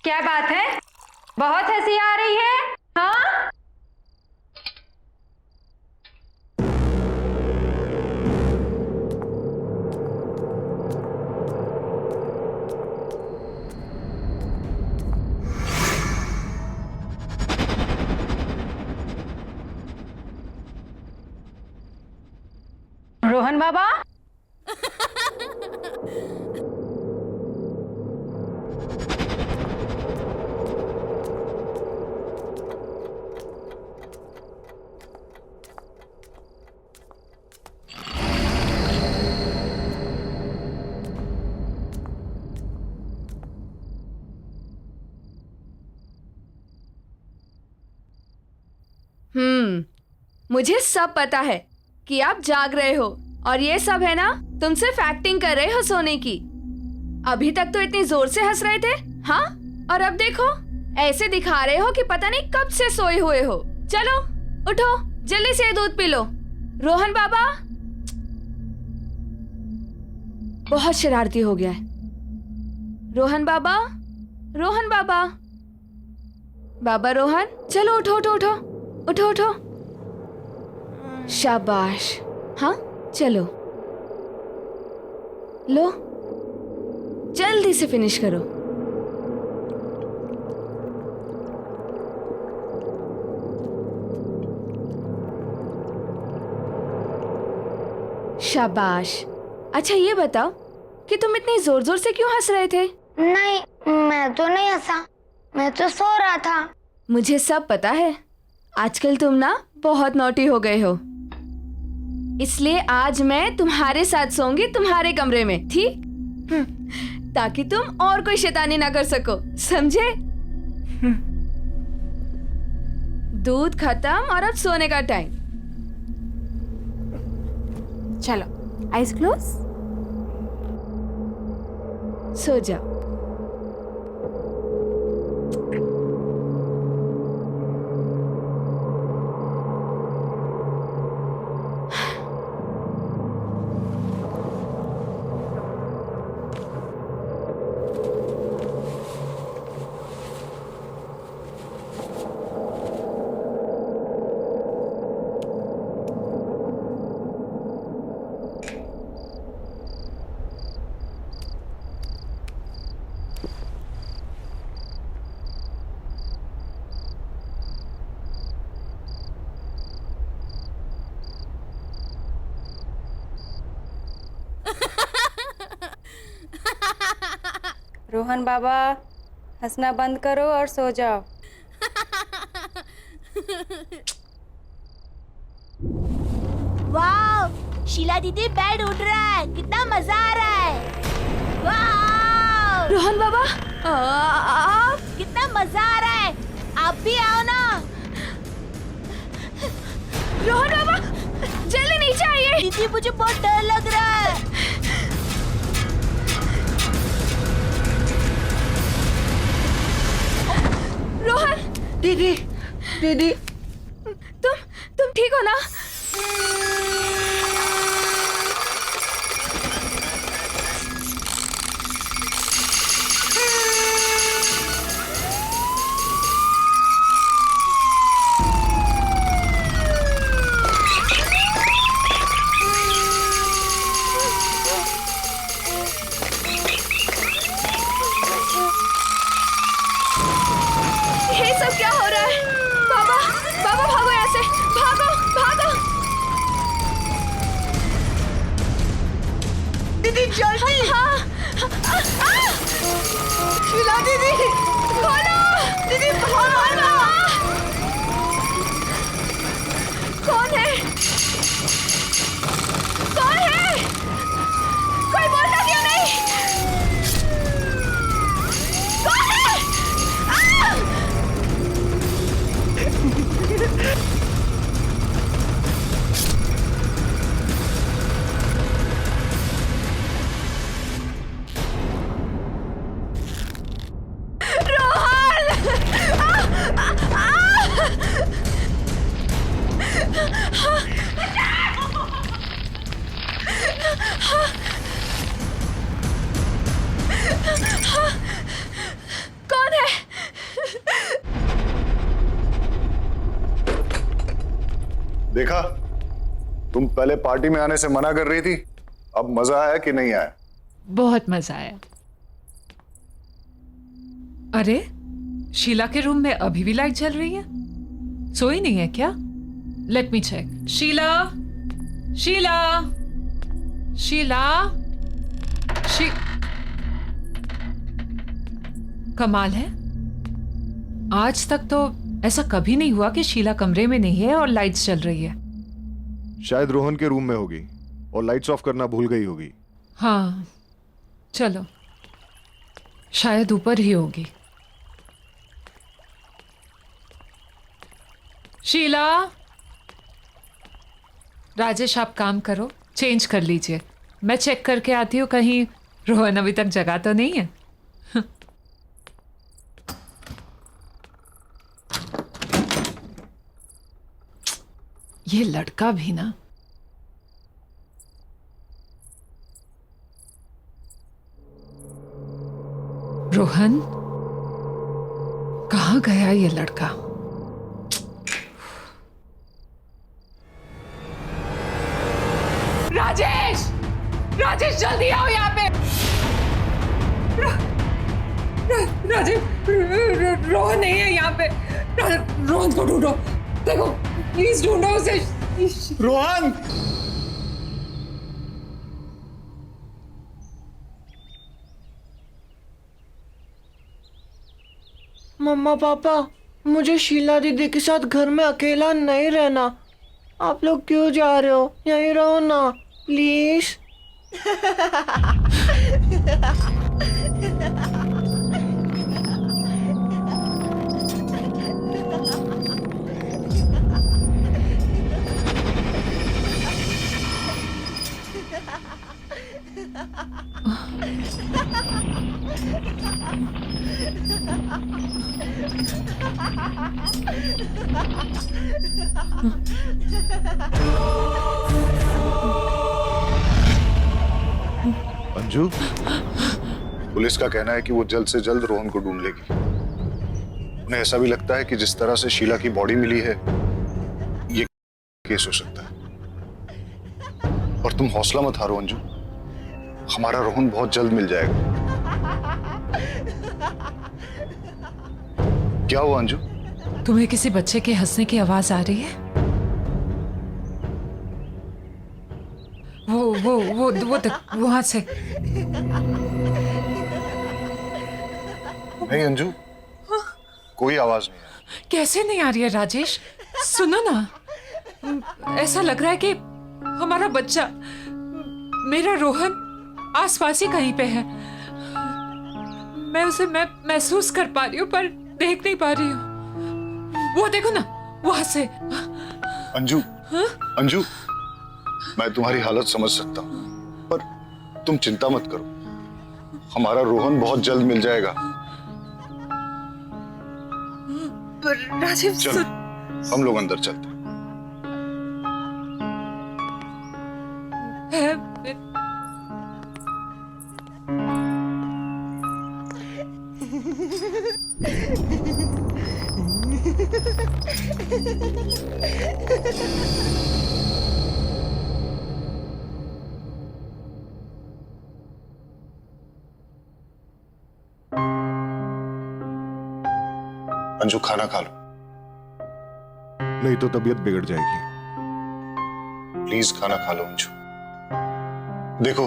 क्या बात है? बहुत हंसी आ रही है, हाँ? रोहन बाबा, मुझे सब पता है कि आप जाग रहे हो और ये सब है ना, तुम सिर्फ एक्टिंग कर रहे हो सोने की। अभी तक तो इतनी जोर से हंस रहे थे, हाँ? और अब देखो, ऐसे दिखा रहे हो कि पता नहीं कब से सोए हुए हो। चलो उठो, जल्दी से दूध पी लो। रोहन बाबा बहुत शरारती हो गया है। रोहन बाबा, रोहन बाबा, बाबा रोहन, चलो उठो उठो उठो उठो उठो। शाबाश, हाँ चलो, लो जल्दी से फिनिश करो। शाबाश। अच्छा ये बताओ कि तुम इतनी जोर जोर से क्यों हंस रहे थे? नहीं, मैं तो नहीं हंसा, मैं तो सो रहा था। मुझे सब पता है, आजकल तुम ना बहुत नॉटी हो गए हो, इसलिए आज मैं तुम्हारे साथ सोऊंगी तुम्हारे कमरे में, ठीक? ताकि तुम और कोई शैतानी ना कर सको, समझे? दूध खत्म और अब सोने का टाइम। चलो आइज क्लोज, सो जाओ। रोहन बाबा हंसना बंद करो और सो जाओ। वाह, शीला दीदी बेड उठ रहा है, कितना मजा आ रहा है। वाह रोहन बाबा, कितना मजा आ रहा है, आप भी आओ ना। रोहन बाबा जल्दी नीचे आइए। दीदी मुझे बहुत डर लग रहा है। रोहन दीदी, दीदी तुम ठीक हो ना? ये सब क्या हो रहा है? बाबा, बाबा भागो यहाँ से, भागो, भागो। दीदी जल्दी। हाँ, शीला दीदी, खोलो, दीदी खोलो। कौन है? कौन है? कोई बोलता क्यों नहीं? कौन है? कौन है? देखा, तुम पहले पार्टी में आने से मना कर रही थी, अब मजा आया कि नहीं आया? बहुत मजा आया। अरे शीला के रूम में अभी भी लाइट जल रही है, सोई नहीं है क्या? Let me check. Sheela, Sheela, Sheela, कमाल है, आज तक तो ऐसा कभी नहीं हुआ कि शीला कमरे में नहीं है और लाइट्स चल रही है। शायद रोहन के रूम में होगी और लाइट्स ऑफ करना भूल गई होगी। हाँ चलो, शायद ऊपर ही होगी। शीला, राजेश आप काम करो, चेंज कर लीजिए, मैं चेक करके आती हूँ कहीं रोहन अभी तक जगा तो नहीं है। ये लड़का भी ना। रोहन, कहाँ गया ये लड़का? राजेश, राजेश जल्दी आओ यहाँ पे। राजेश, रोहन नहीं है यहाँ पे। रोहन को ढूंढो, देखो प्लीज ढूंढो उसे। रोहन, मम्मा पापा, मुझे शीला दीदी के साथ घर में अकेला नहीं रहना। आप लोग क्यों जा रहे हो? यहीं रहो ना प्लीज। अंजू, पुलिस का कहना है कि वो जल्द से जल्द रोहन को ढूंढ लेगी। उन्हें ऐसा भी लगता है कि जिस तरह से शीला की बॉडी मिली है, ये केस हो सकता है। और तुम हौसला मत हारो अंजू, हमारा रोहन बहुत जल्द मिल जाएगा। क्या हुआ अंजू? तुम्हें किसी बच्चे के हंसने की आवाज आ रही है? वहां से। नहीं अंजू, कोई आवाज नहीं है। कैसे नहीं आ रही है राजेश? सुनो ना, ऐसा लग रहा है कि हमारा बच्चा, मेरा रोहन, आसपास ही कहीं पे है। मैं उसे महसूस कर पा रही हूँ पर देख नहीं पा रही हूँ। वो देखो ना, वहां से। अंजू, अंजू, मैं तुम्हारी हालत समझ सकता हूँ, पर तुम चिंता मत करो, हमारा रोहन बहुत जल्द मिल जाएगा। राजीव, चलो, हम लोग अंदर चलते हैं। अंजू, खाना खा लो। नहीं तो तबीयत बिगड़ जाएगी। प्लीज खाना खा लो अंजू। देखो,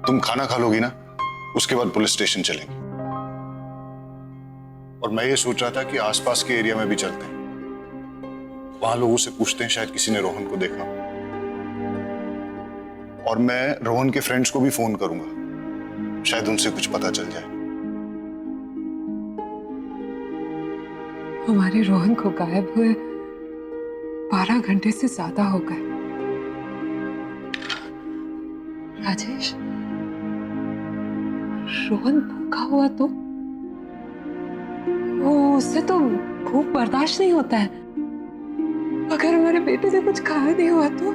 तुम खाना खा लोगी ना, उसके बाद पुलिस स्टेशन चलेंगे। और मैं ये सोच रहा था कि आसपास के एरिया में भी चलते हैं, वहां लोगों से पूछते हैं, शायद किसी ने रोहन को देखा। और मैं रोहन के फ्रेंड्स को भी फोन करूंगा, शायद उनसे कुछ पता चल जाए। हमारे रोहन को गायब हुए 12 घंटे से ज्यादा हो गए। राजेश, रोहन भूखा हुआ तो उससे तो भूख बर्दाश्त नहीं होता है। अगर हमारे बेटे से कुछ खाया नहीं हुआ तो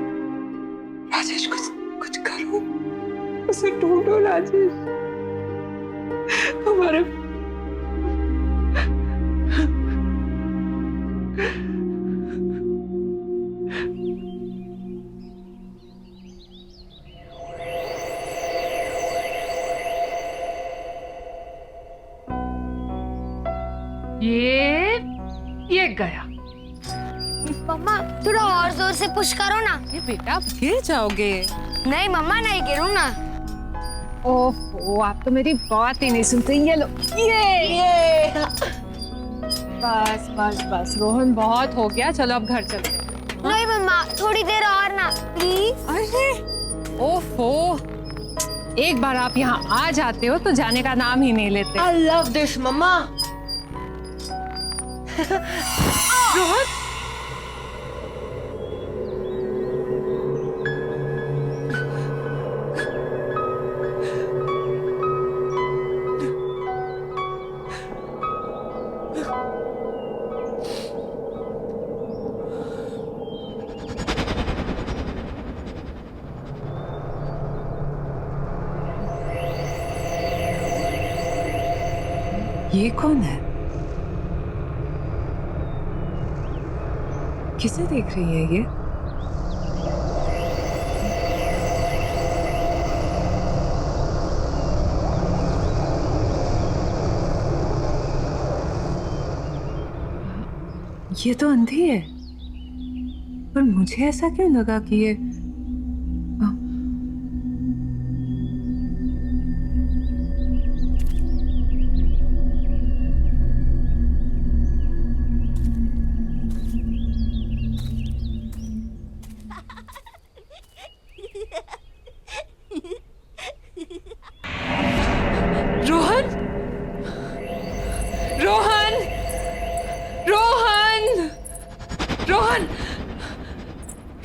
राजेश, कुछ करो, उसे ढूंढो राजेश। हमारे ये गया। मम्मा थोड़ा और जोर से पुश करो ना। ये बेटा, आप गिर जाओगे। नहीं मम्मा, नहीं गिरूं ना। ओह, आप तो मेरी बात ही नहीं सुनते। ये लो, ये बस बस बस, रोहन बहुत हो गया, चलो अब घर चलते हैं। नहीं मम्मा, थोड़ी देर और ना प्लीज। अरे ओफो, एक बार आप यहाँ आ जाते हो तो जाने का नाम ही नहीं लेते। I love this, मम्मा। रोहन, ये कौन है? किसे देख रही है ये? ये तो अंधी है, पर मुझे ऐसा क्यों लगा कि ये रोहन, रोहन, रोहन, रोहन,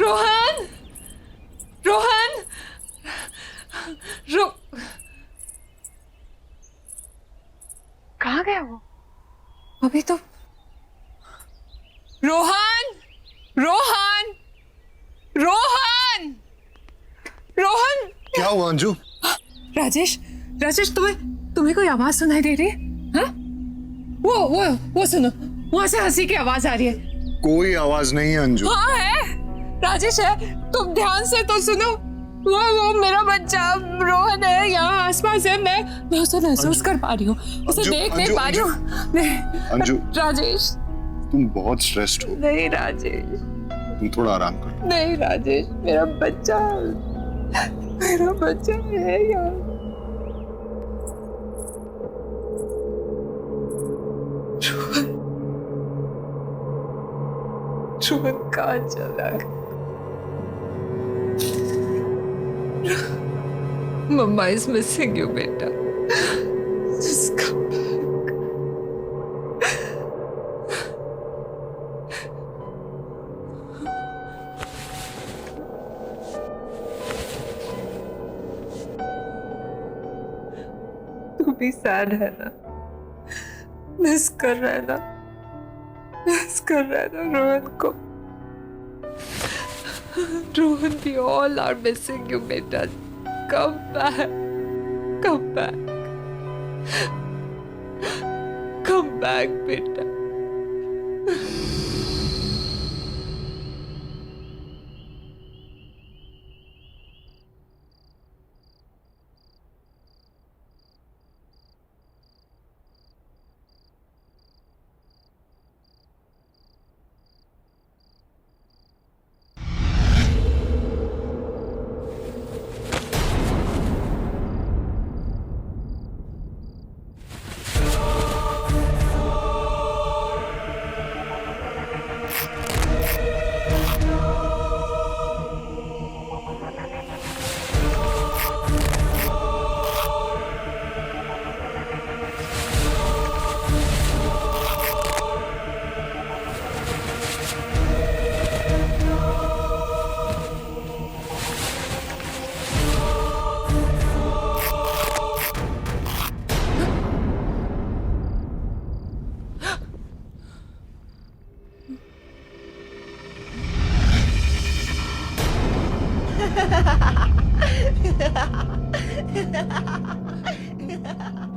रोहन, रोहन, कहाँ गया वो? अभी तो रोहन, रोहन, रोहन, रोहन। क्या हुआ अंजू? राजेश, राजेश, तुम्हें कोई आवाज सुनाई दे रही है? हाँ? वो सुनो, वहां से हंसी की आवाज आ रही है। कोई आवाज नहीं है अंजू। हाँ है, राजेश है, तुम ध्यान से तो सुनो। वो मेरा बच्चा रोहन है, यहाँ आसपास है। मैं उसे महसूस कर पा रही हूँ, उसे देख नहीं पा रही हूँ। अंजू, राजेश, तुम बहुत स्ट्रेस्ड हो। नहीं राजेश, तुम थोड़ा आराम करो। नहीं राजेश, मेरा बच्चा मेरा बच्चा है यार। रोहन कहाँ चला गया? मम्मा इज मिसिंग यू बेटा। Just come back. तू भी सैड है ना? मिस कर रहा है ना? मिस कर रहा है ना रोहन को? Rohan, we all are missing you बेटा। Come back. Come back. Come back बेटा।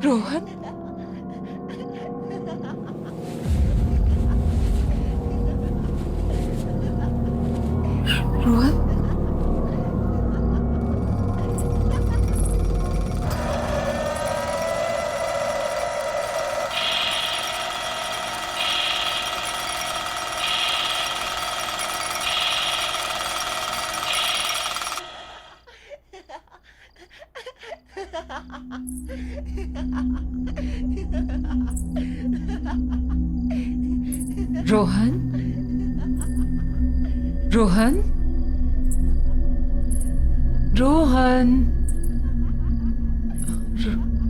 रोहन, रोहन, रोहन, रोहन,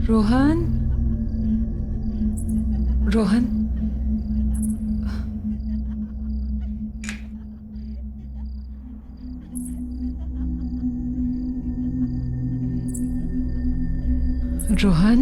रोहन, रोहन, रोहन, रोहन,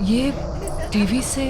ये टीवी से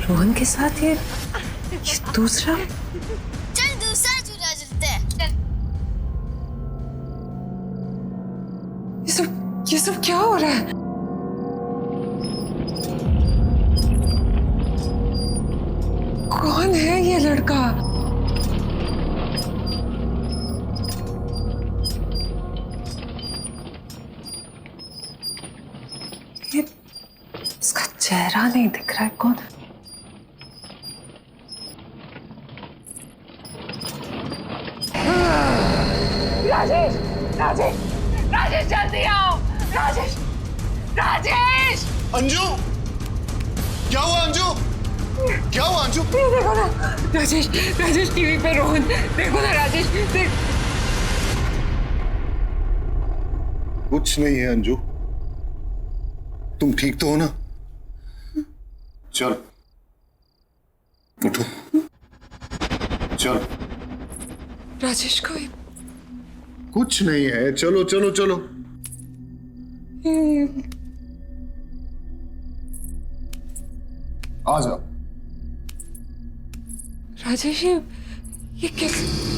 रोहन के साथ ये दूसरा। चल दूसरा झूला झूलते हैं। ये सब क्या हो रहा है? कौन है ये लड़का? ये इसका चेहरा नहीं दिख रहा है, कौन है? राजेश, राजेश, राजेश जल्दी आओ, राजेश, राजेश! अंजू, क्या हुआ अंजू? क्या हुआ अंजू? देखो ना राजेश, राजेश टीवी पे रोहन, देखो ना राजेश, देख। कुछ नहीं है अंजू, तुम ठीक तो हो ना? चल उठो, चल। राजेश को कुछ नहीं है, चलो चलो चलो। आ जाओ। राजेश ये कैसे?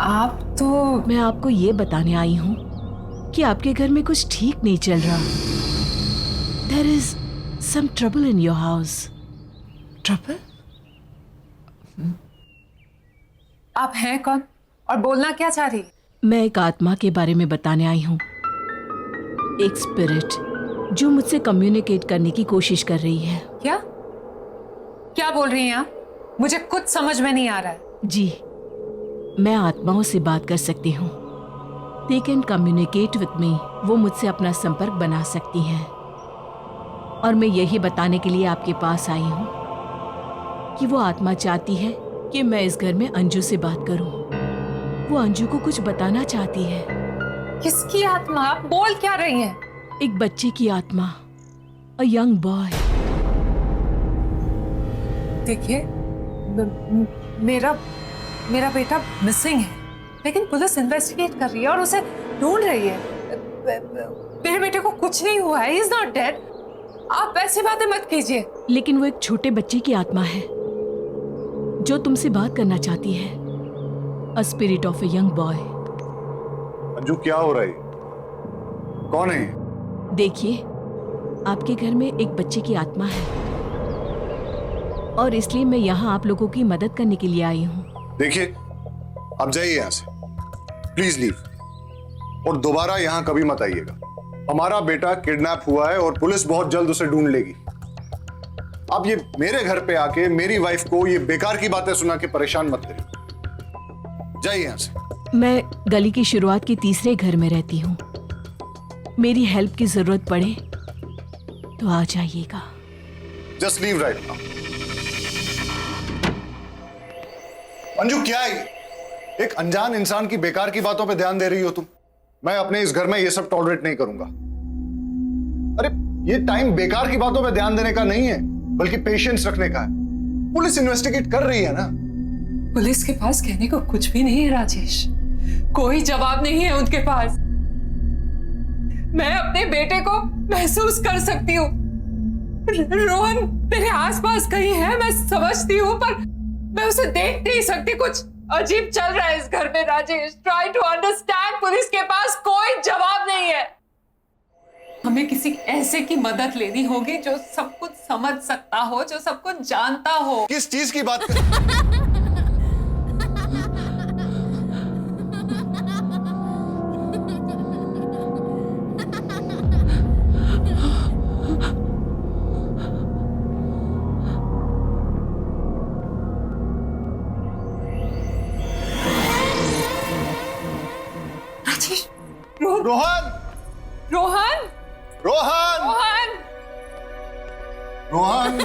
आप तो मैं आपको ये बताने आई हूँ कि आपके घर में कुछ ठीक नहीं चल रहा। There is some trouble in your house. Trouble? आप हैं कौन और बोलना क्या चाह रही? मैं एक आत्मा के बारे में बताने आई हूँ, एक स्पिरिट जो मुझसे कम्युनिकेट करने की कोशिश कर रही है। क्या क्या बोल रही हैं आप? मुझे कुछ समझ में नहीं आ रहा है। जी, मैं आत्माओं से बात कर सकती हूँ। They can communicate with me. वो मुझसे अपना संपर्क बना सकती हैं। और मैं यही बताने के लिए आपके पास आई हूँ कि वो आत्मा चाहती है कि मैं इस घर में अंजू से बात करूँ। वो अंजू को कुछ बताना चाहती है। किसकी आत्मा? आप बोल क्या रही हैं? एक बच्चे की आत्मा, अ यंग बॉय। देखिए, मेरा बेटा मिसिंग है, लेकिन पुलिस इन्वेस्टिगेट कर रही है और उसे ढूंढ रही है। मेरे बेटे को कुछ नहीं हुआ है, ही इज नॉट डेड। आप ऐसी बातें मत कीजिए। लेकिन वो एक छोटे बच्चे की आत्मा है जो तुमसे बात करना चाहती है, a spirit of a young boy. Anju, क्या हो रहा है? कौन है? देखिए, आपके घर में एक बच्चे की आत्मा है और इसलिए मैं यहाँ आप लोगों की मदद करने के लिए आई हूँ। देखिए, आप जाइए यहाँ से, प्लीज लीव, और दोबारा यहाँ कभी मत आइएगा। हमारा बेटा किडनैप हुआ है और पुलिस बहुत जल्द उसे ढूंढ लेगी। आप ये मेरे घर पे आके मेरी वाइफ को ये बेकार की बातें सुना के परेशान मत करिए। जाइए यहाँ से। मैं गली की शुरुआत के तीसरे घर में रहती हूँ। मेरी हेल्प की जरूरत पड़े तो आ जाइएगा। Just leave right now. Anju, क्या है ये? एक अनजान इंसान की बेकार की बातों पे ध्यान दे रही हो तुम। मैं अपने इस घर में ये सब टॉलरेट नहीं करूंगा। अरे, ये टाइम बेकार की बातों पे ध्यान देने का नहीं है, बल्कि पेशेंस रखने का है। पुलिस इन्वेस्टिगेट कर रही है ना। पुलिस के पास कहने को कुछ भी नहीं है राजेश, कोई जवाब नहीं है उनके पास। मैं अपने बेटे को महसूस कर सकती हूँ। रोहन मेरे आसपास कहीं है, मैं समझती हूँ, पर मैं उसे देख नहीं सकती। कुछ अजीब चल रहा है इस घर में Rajesh. Try to understand. Police के पास कोई जवाब नहीं है। हमें किसी ऐसे की मदद लेनी होगी जो सब कुछ समझ सकता हो, जो सब कुछ जानता हो। किस चीज की बात कर? रोहन! रोहन! रोहन! रोहन! रोहन!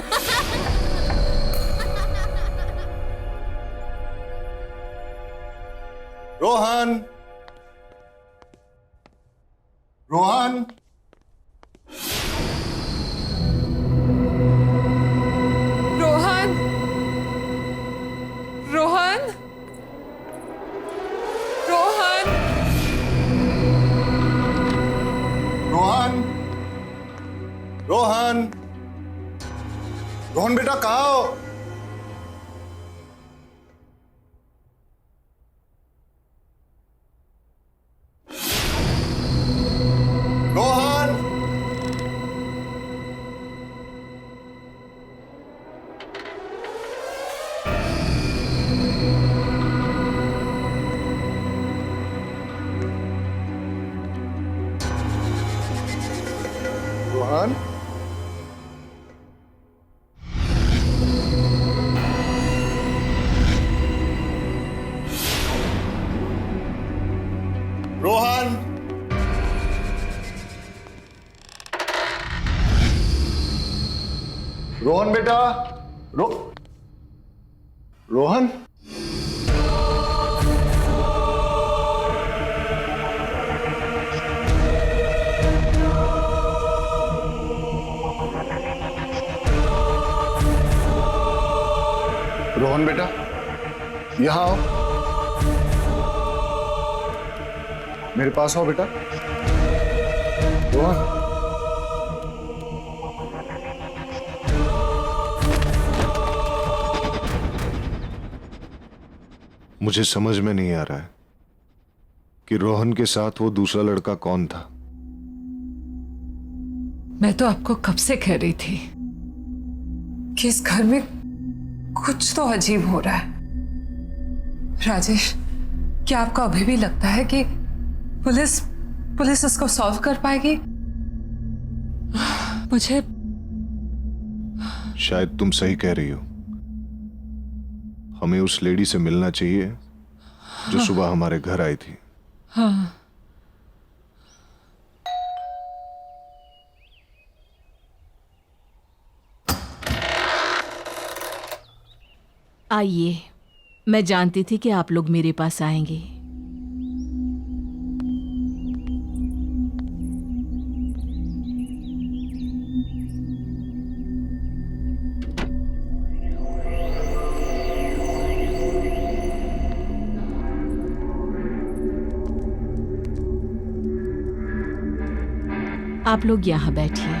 रोहन! रोहन! रोहन! रोहन! रोहन! रोहन! रोहन! रोहन बेटा, कहाँ हो? रोहन बेटा, रोहन। रोहन बेटा, यहां आओ, मेरे पास आओ बेटा। रोहन, मुझे समझ में नहीं आ रहा है कि रोहन के साथ वो दूसरा लड़का कौन था। मैं तो आपको कब से कह रही थी कि इस घर में कुछ तो अजीब हो रहा है। राजेश, क्या आपको अभी भी लगता है कि पुलिस इसको सॉल्व कर पाएगी? मुझे शायद तुम सही कह रही हो। हमें उस लेडी से मिलना चाहिए जो सुबह हमारे घर आई थी। हाँ। आइए, मैं जानती थी कि आप लोग मेरे पास आएंगे। आप लोग यहाँ बैठिए।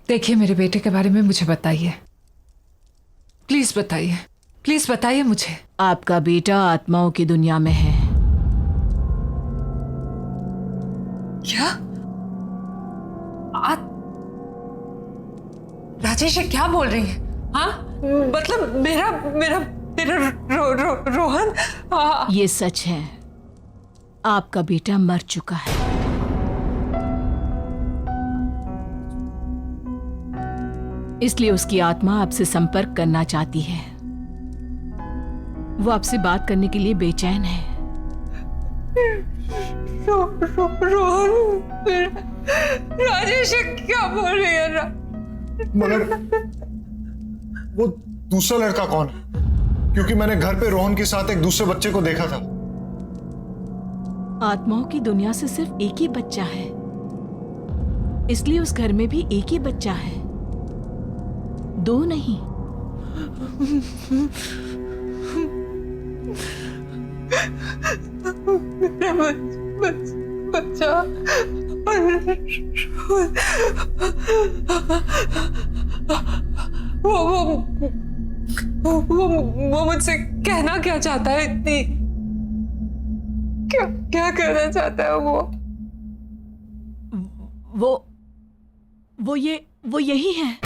देखिए, मेरे बेटे के बारे में मुझे बताइए, प्लीज बताइए, प्लीज बताइए मुझे। आपका बेटा आत्माओं की दुनिया में है। क्या? राजेश, ये क्या बोल रही है? हाँ, मतलब मेरा रोहन। ये सच है, आपका बेटा मर चुका है। इसलिए उसकी आत्मा आपसे संपर्क करना चाहती है। वो आपसे बात करने के लिए बेचैन है। रोहन, राजेश क्या बोल रही है? मगर वो दूसरा लड़का कौन है? क्योंकि मैंने घर पे रोहन के साथ एक दूसरे बच्चे को देखा था। आत्माओं की दुनिया से सिर्फ एक ही बच्चा है, इसलिए उस घर में भी एक ही बच्चा है, दो नहीं। बच्चा वो मुझसे कहना क्या चाहता है? इतनी क्या कहना चाहता है वो यही है।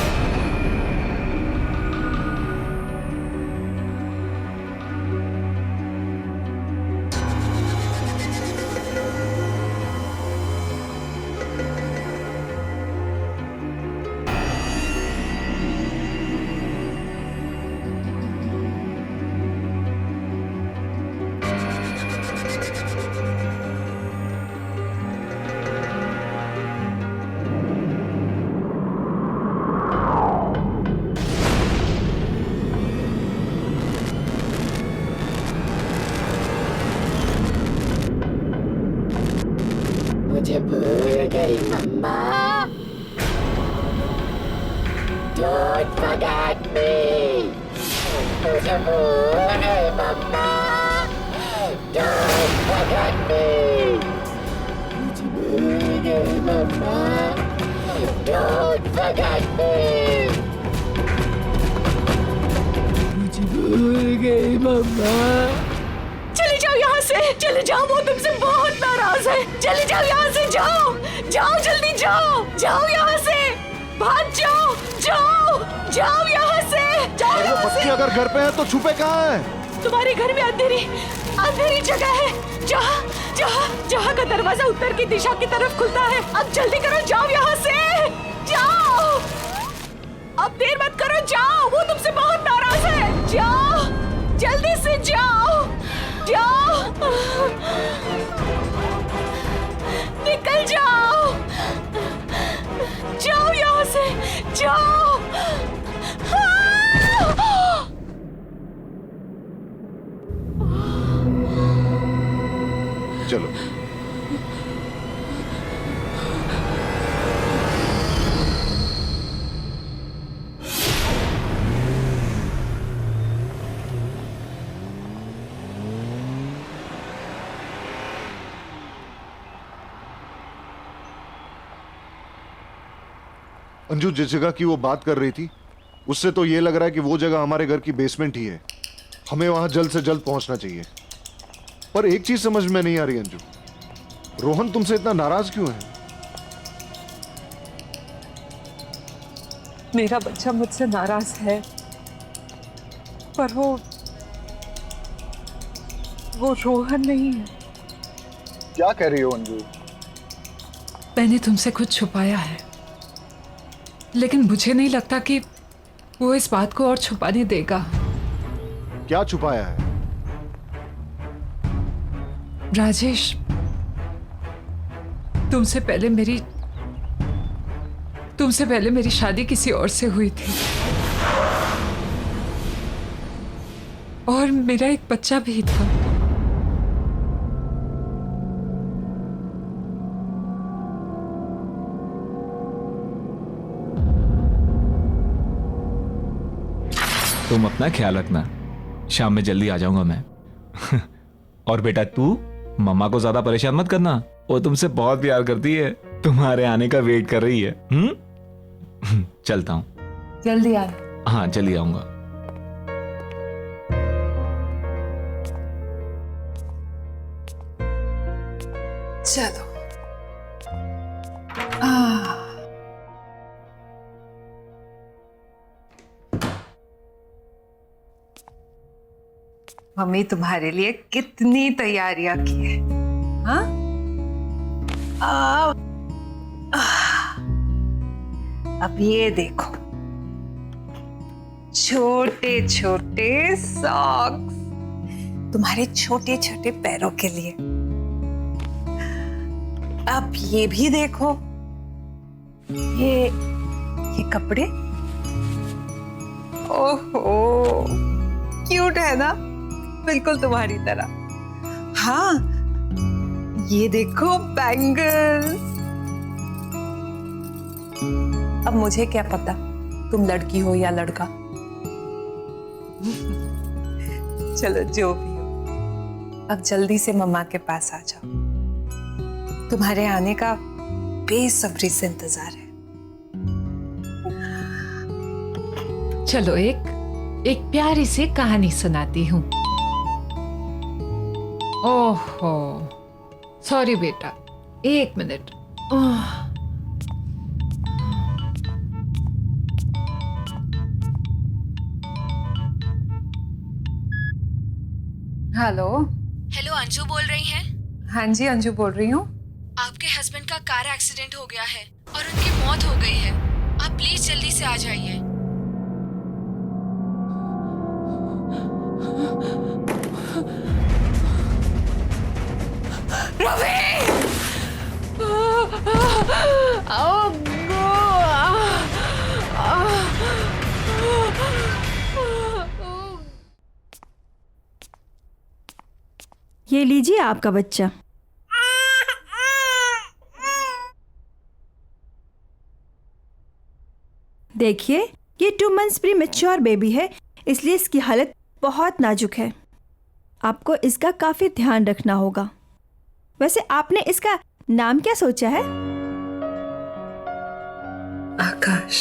मुझे भूल गई मम्मा। Don't forget me. मुझे भूल गई मम्मा। Don't forget me. मुझे भूल गई मम्मा। Don't forget me. मुझे भूल गई मम्मा। चले जाओ यहाँ से, चले जाओ, वो तुमसे बहुत नाराज है। चले जाओ यहाँ से, जाओ जाओ, जल्दी जाओ, जाओ यहाँ से, भाग जाओ, जाओ जाओ यहाँ से, जाओ यहाँ से। बच्चे अगर घर पे हैं तो छुपे कहाँ हैं? तुम्हारे घर में अंधेरी जगह है, जहाँ का दरवाजा उत्तर की दिशा की तरफ खुलता है। अब जल्दी करो, जाओ यहाँ से, जाओ। अब देर मत करो, जाओ, वो तुमसे बहुत नाराज है। जाओ, जल्दी से जाओ, जाओ, निकल जाओ, जाओ यहाँ से, जाओ। चलो। अंजू, जिस जगह की वो बात कर रही थी उससे तो ये लग रहा है कि वो जगह हमारे घर की बेसमेंट ही है। हमें वहां जल्द से जल्द पहुंचना चाहिए। पर एक चीज समझ में नहीं आ रही अंजू, रोहन तुमसे इतना नाराज क्यों है? मेरा बच्चा मुझसे नाराज है, पर वो रोहन नहीं है। क्या कह रही हो अंजू? मैंने तुमसे कुछ छुपाया है, लेकिन मुझे नहीं लगता कि वो इस बात को और छुपाने देगा। क्या छुपाया है? राजेश, तुमसे पहले मेरी शादी किसी और से हुई थी, और मेरा एक बच्चा भी था। तुम अपना ख्याल रखना, शाम में जल्दी आ जाऊंगा मैं। और बेटा, तू मम्मा को ज्यादा परेशान मत करना, वो तुमसे बहुत प्यार करती है, तुम्हारे आने का वेट कर रही है। चलता हूँ। जल्दी आना। हाँ, जल्दी आऊंगा। चलो। मम्मी तुम्हारे लिए कितनी तैयारियां की है। हाँ? अब ये देखो, छोटे छोटे सॉक्स तुम्हारे छोटे छोटे पैरों के लिए। अब ये भी देखो, ये कपड़े। ओहो, क्यूट है ना, बिल्कुल तुम्हारी तरह। हाँ, ये देखो बैंगल्स। अब मुझे क्या पता तुम लड़की हो या लड़का। चलो, जो भी हो, अब जल्दी से मम्मा के पास आ जाओ। तुम्हारे आने का बेसब्री से इंतजार है। चलो, एक प्यारी सी कहानी सुनाती हूँ। ओहो, सॉरी बेटा, एक मिनट। हेलो। हेलो, अंजू बोल रही हैं? हाँ जी, अंजू बोल रही हूँ। आपके हस्बैंड का कार एक्सीडेंट हो गया है और उनकी मौत हो गई है। आप प्लीज जल्दी से आ जाइए। ये लीजिए आपका बच्चा। देखिए, ये 2 मंथ्स प्रीमैच्योर बेबी है, इसलिए इसकी हालत बहुत नाजुक है। आपको इसका काफी ध्यान रखना होगा। वैसे आपने इसका नाम क्या सोचा है? आकाश।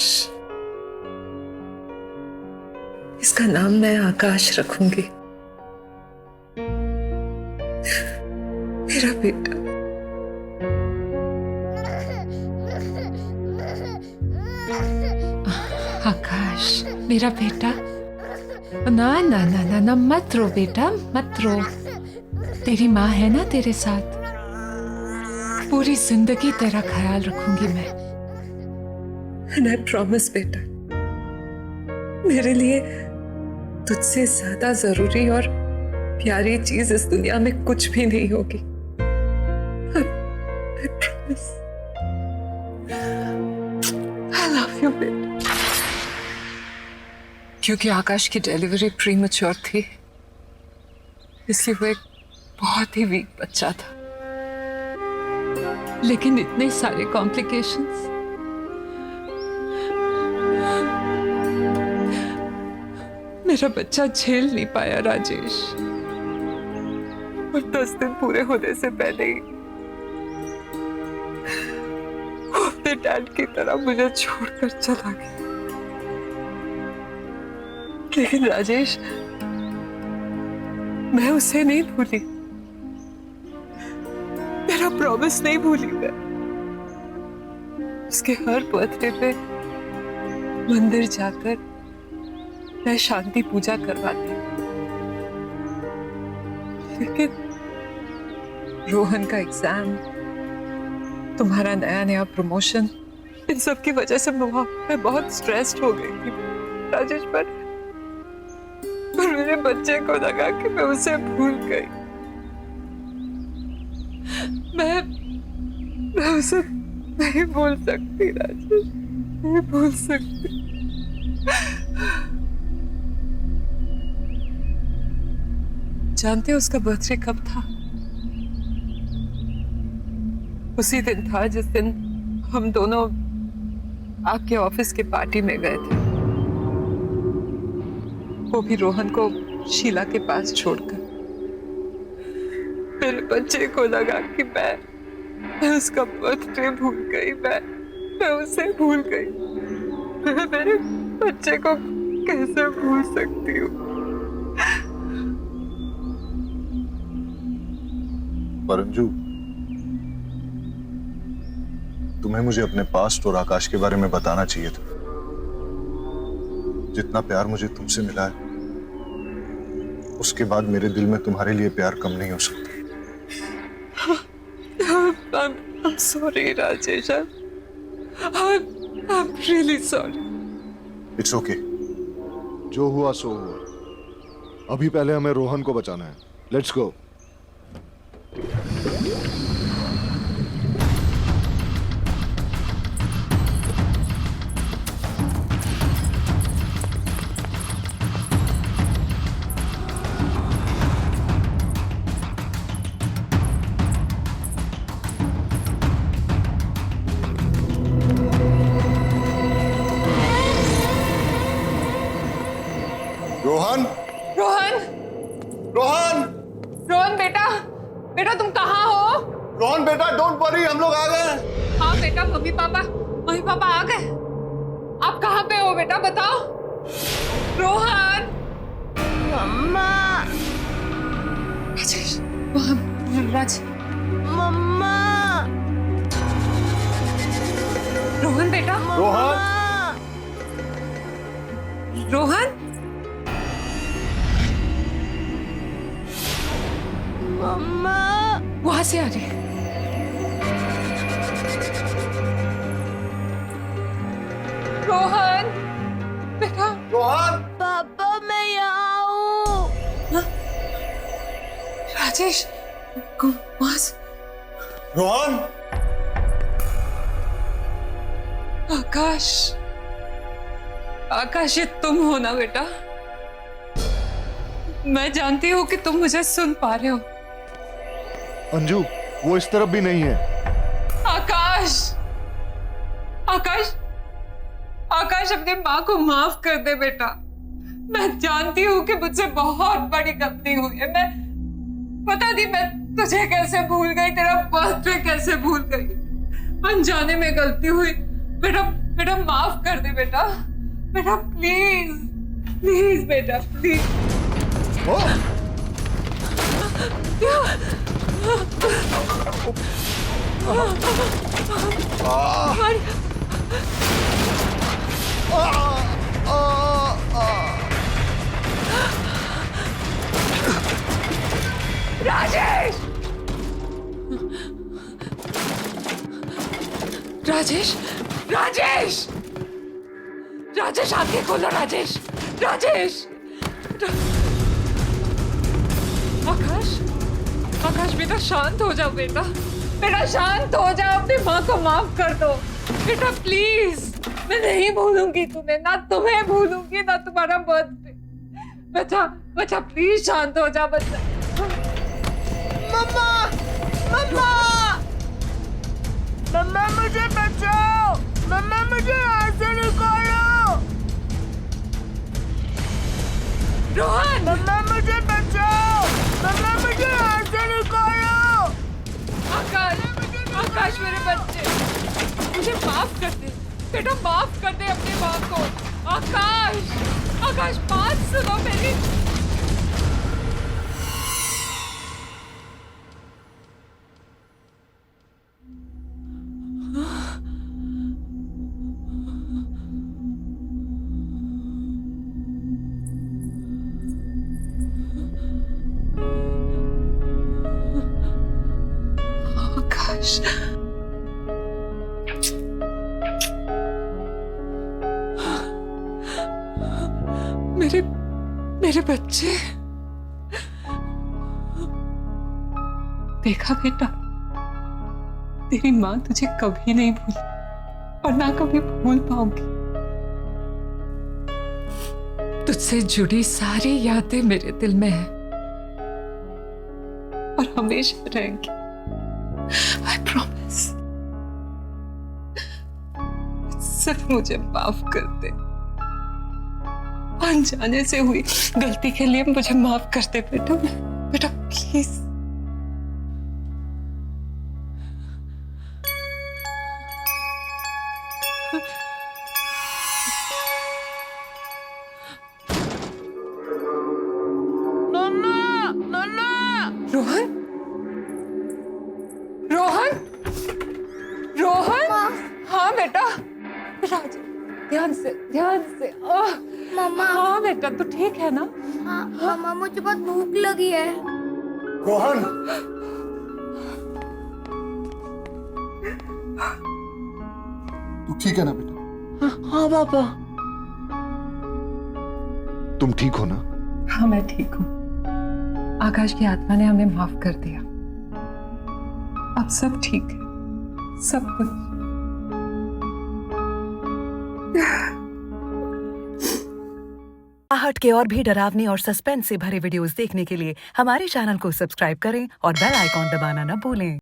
इसका नाम मैं आकाश रखूंगी। मेरा बेटा। आकाश, मेरा बेटा। ना ना ना ना ना, मत रो बेटा, मत रो। तेरी माँ है ना तेरे साथ, पूरी जिंदगी तेरा ख्याल रखूंगी मैं। And I promise बेटा, मेरे लिए तुझसे ज्यादा जरूरी और प्यारी चीज इस दुनिया में कुछ भी नहीं होगी। I promise. I love you, baby. क्योंकि आकाश की डिलीवरी प्रीमैच्योर थी, इसलिए वो एक बहुत ही वीक बच्चा था। लेकिन इतने सारे कॉम्प्लिकेशंस, मेरा बच्चा झेल नहीं पाया राजेश, और 10 दिन पूरे होने से पहले ही वो अपने डैड की तरह मुझे छोड़कर चला गया। लेकिन राजेश, मैं उसे नहीं भूली, मेरा प्रॉमिस नहीं भूली। मैं उसके हर बर्थडे पे मंदिर जाकर मैं शांति पूजा करवाती। लेकिन रोहन का एग्जाम, तुम्हारा नया नया प्रमोशन, इन सब की वजह से मैं बहुत स्ट्रेस्ड हो गई थी राजेश। पर मेरे बच्चे को लगा कि मैं उसे भूल गई। मैं उसे नहीं भूल सकती राजेश, नहीं भूल सकती। जानते हो उसका बर्थडे कब था? उसी दिन था जिस दिन हम दोनों आपके ऑफिस के पार्टी में गए थे, वो भी रोहन को शीला के पास छोड़कर। मेरे बच्चे को लगा कि मैं उसका बर्थडे भूल गई, मैं उसे भूल गई। मैं मेरे बच्चे को कैसे भूल सकती हूँ? पर अंजू, तुम्हें मुझे अपने पास्ट और आकाश के बारे में बताना चाहिए था। जितना प्यार मुझे तुमसे मिला है, उसके बाद मेरे दिल में तुम्हारे लिए प्यार कम नहीं हो सकता। I'm sorry, Rajesh. I'm really sorry. It's okay. जो हुआ सो हुआ। अभी पहले हमें रोहन को बचाना है। Let's go. रोहन, रोहन, रोहन, रोहन बेटा, बेटा तुम कहाँ हो? रोहन बेटा, डोंट वरी, हम लोग आ गए। हाँ बेटा, मम्मी पापा आ गए। आप कहाँ पे हो बेटा, बताओ। रोहन, मम्मा, राजेश, राज, मम्मा, रोहन बेटा, रोहन, रोहन, मम्मा, वहां से आ रही है। रोहन बेटा, रोहन, पापा मैं यहाँ हूँ। राजेश, रोहन, आकाश, आकाश, ये तुम हो ना बेटा? मैं जानती हूँ कि तुम मुझे सुन पा रहे हो। अंजू, वो इस तरफ भी नहीं है। आकाश, आकाश, आकाश, अपनी माँ को माफ कर दे बेटा। मैं जानती हूँ कि मुझसे बहुत बड़ी गलती हुई है। मैं पता नहीं मैं तुझे कैसे भूल गई, तेरा बर्थडे कैसे भूल गई। अनजाने में गलती हुई बेटा, बेटा माफ कर दे बेटा, बेटा प्लीज, प्लीज बेटा प्लीज। राजेश, राजेश, राजेश, राजेश आंखें खोलो राजेश, राजेश। आकाश, आकाश बेटा शांत हो जाओ बेटा, बेटा शांत हो जाओ, अपनी माँ को माफ कर दो बेटा प्लीज। मैं नहीं भूलूंगी तुम्हें, ना तुम्हें भूलूंगी ना तुम्हारा बर्थडे। बच्चा बच्चा प्लीज शांत हो जा बच्चा। मम्मा, मम्मा, मम्मा मुझे बचाओ, मम्मा मुझे यहाँ से निकालो। रोहन, मम्मा मुझे बचाओ, मम्मा मुझे यहाँ से निकालो। आकाश, आकाश मेरे बच्चे, मुझे माफ कर दे बेटा, माफ कर दे अपने माँ को। आकाश, आकाश बात सुनो मेरी। आकाश, मेरे बच्चे। देखा बेटा, तेरी माँ तुझे कभी नहीं भूली और ना कभी भूल पाऊंगी। तुझसे जुड़ी सारी यादें मेरे दिल में हैं और हमेशा रहेंगी। I promise। सिर्फ मुझे माफ कर दे, अनजाने से हुई गलती के लिए मुझे माफ कर दे बेटा, बेटा प्लीज। नन्ना, नन्ना। रोहन, रोहन, रोहन। हाँ बेटा, राज ध्यान से, ध्यान से। मम्मा। हाँ बेटा, तू ठीक है ना? हाँ मम्मा, मुझे बहुत भूख लगी है। रोहन, तू ठीक है ना बेटा? हाँ पापा। तुम ठीक हो ना? हाँ मैं ठीक हूँ। आकाश की आत्मा ने हमें माफ कर दिया, अब सब ठीक है, सब कुछ। आहट के और भी डरावनी और सस्पेंस से भरे वीडियोस देखने के लिए हमारे चैनल को सब्सक्राइब करें और बेल आइकॉन दबाना न भूलें।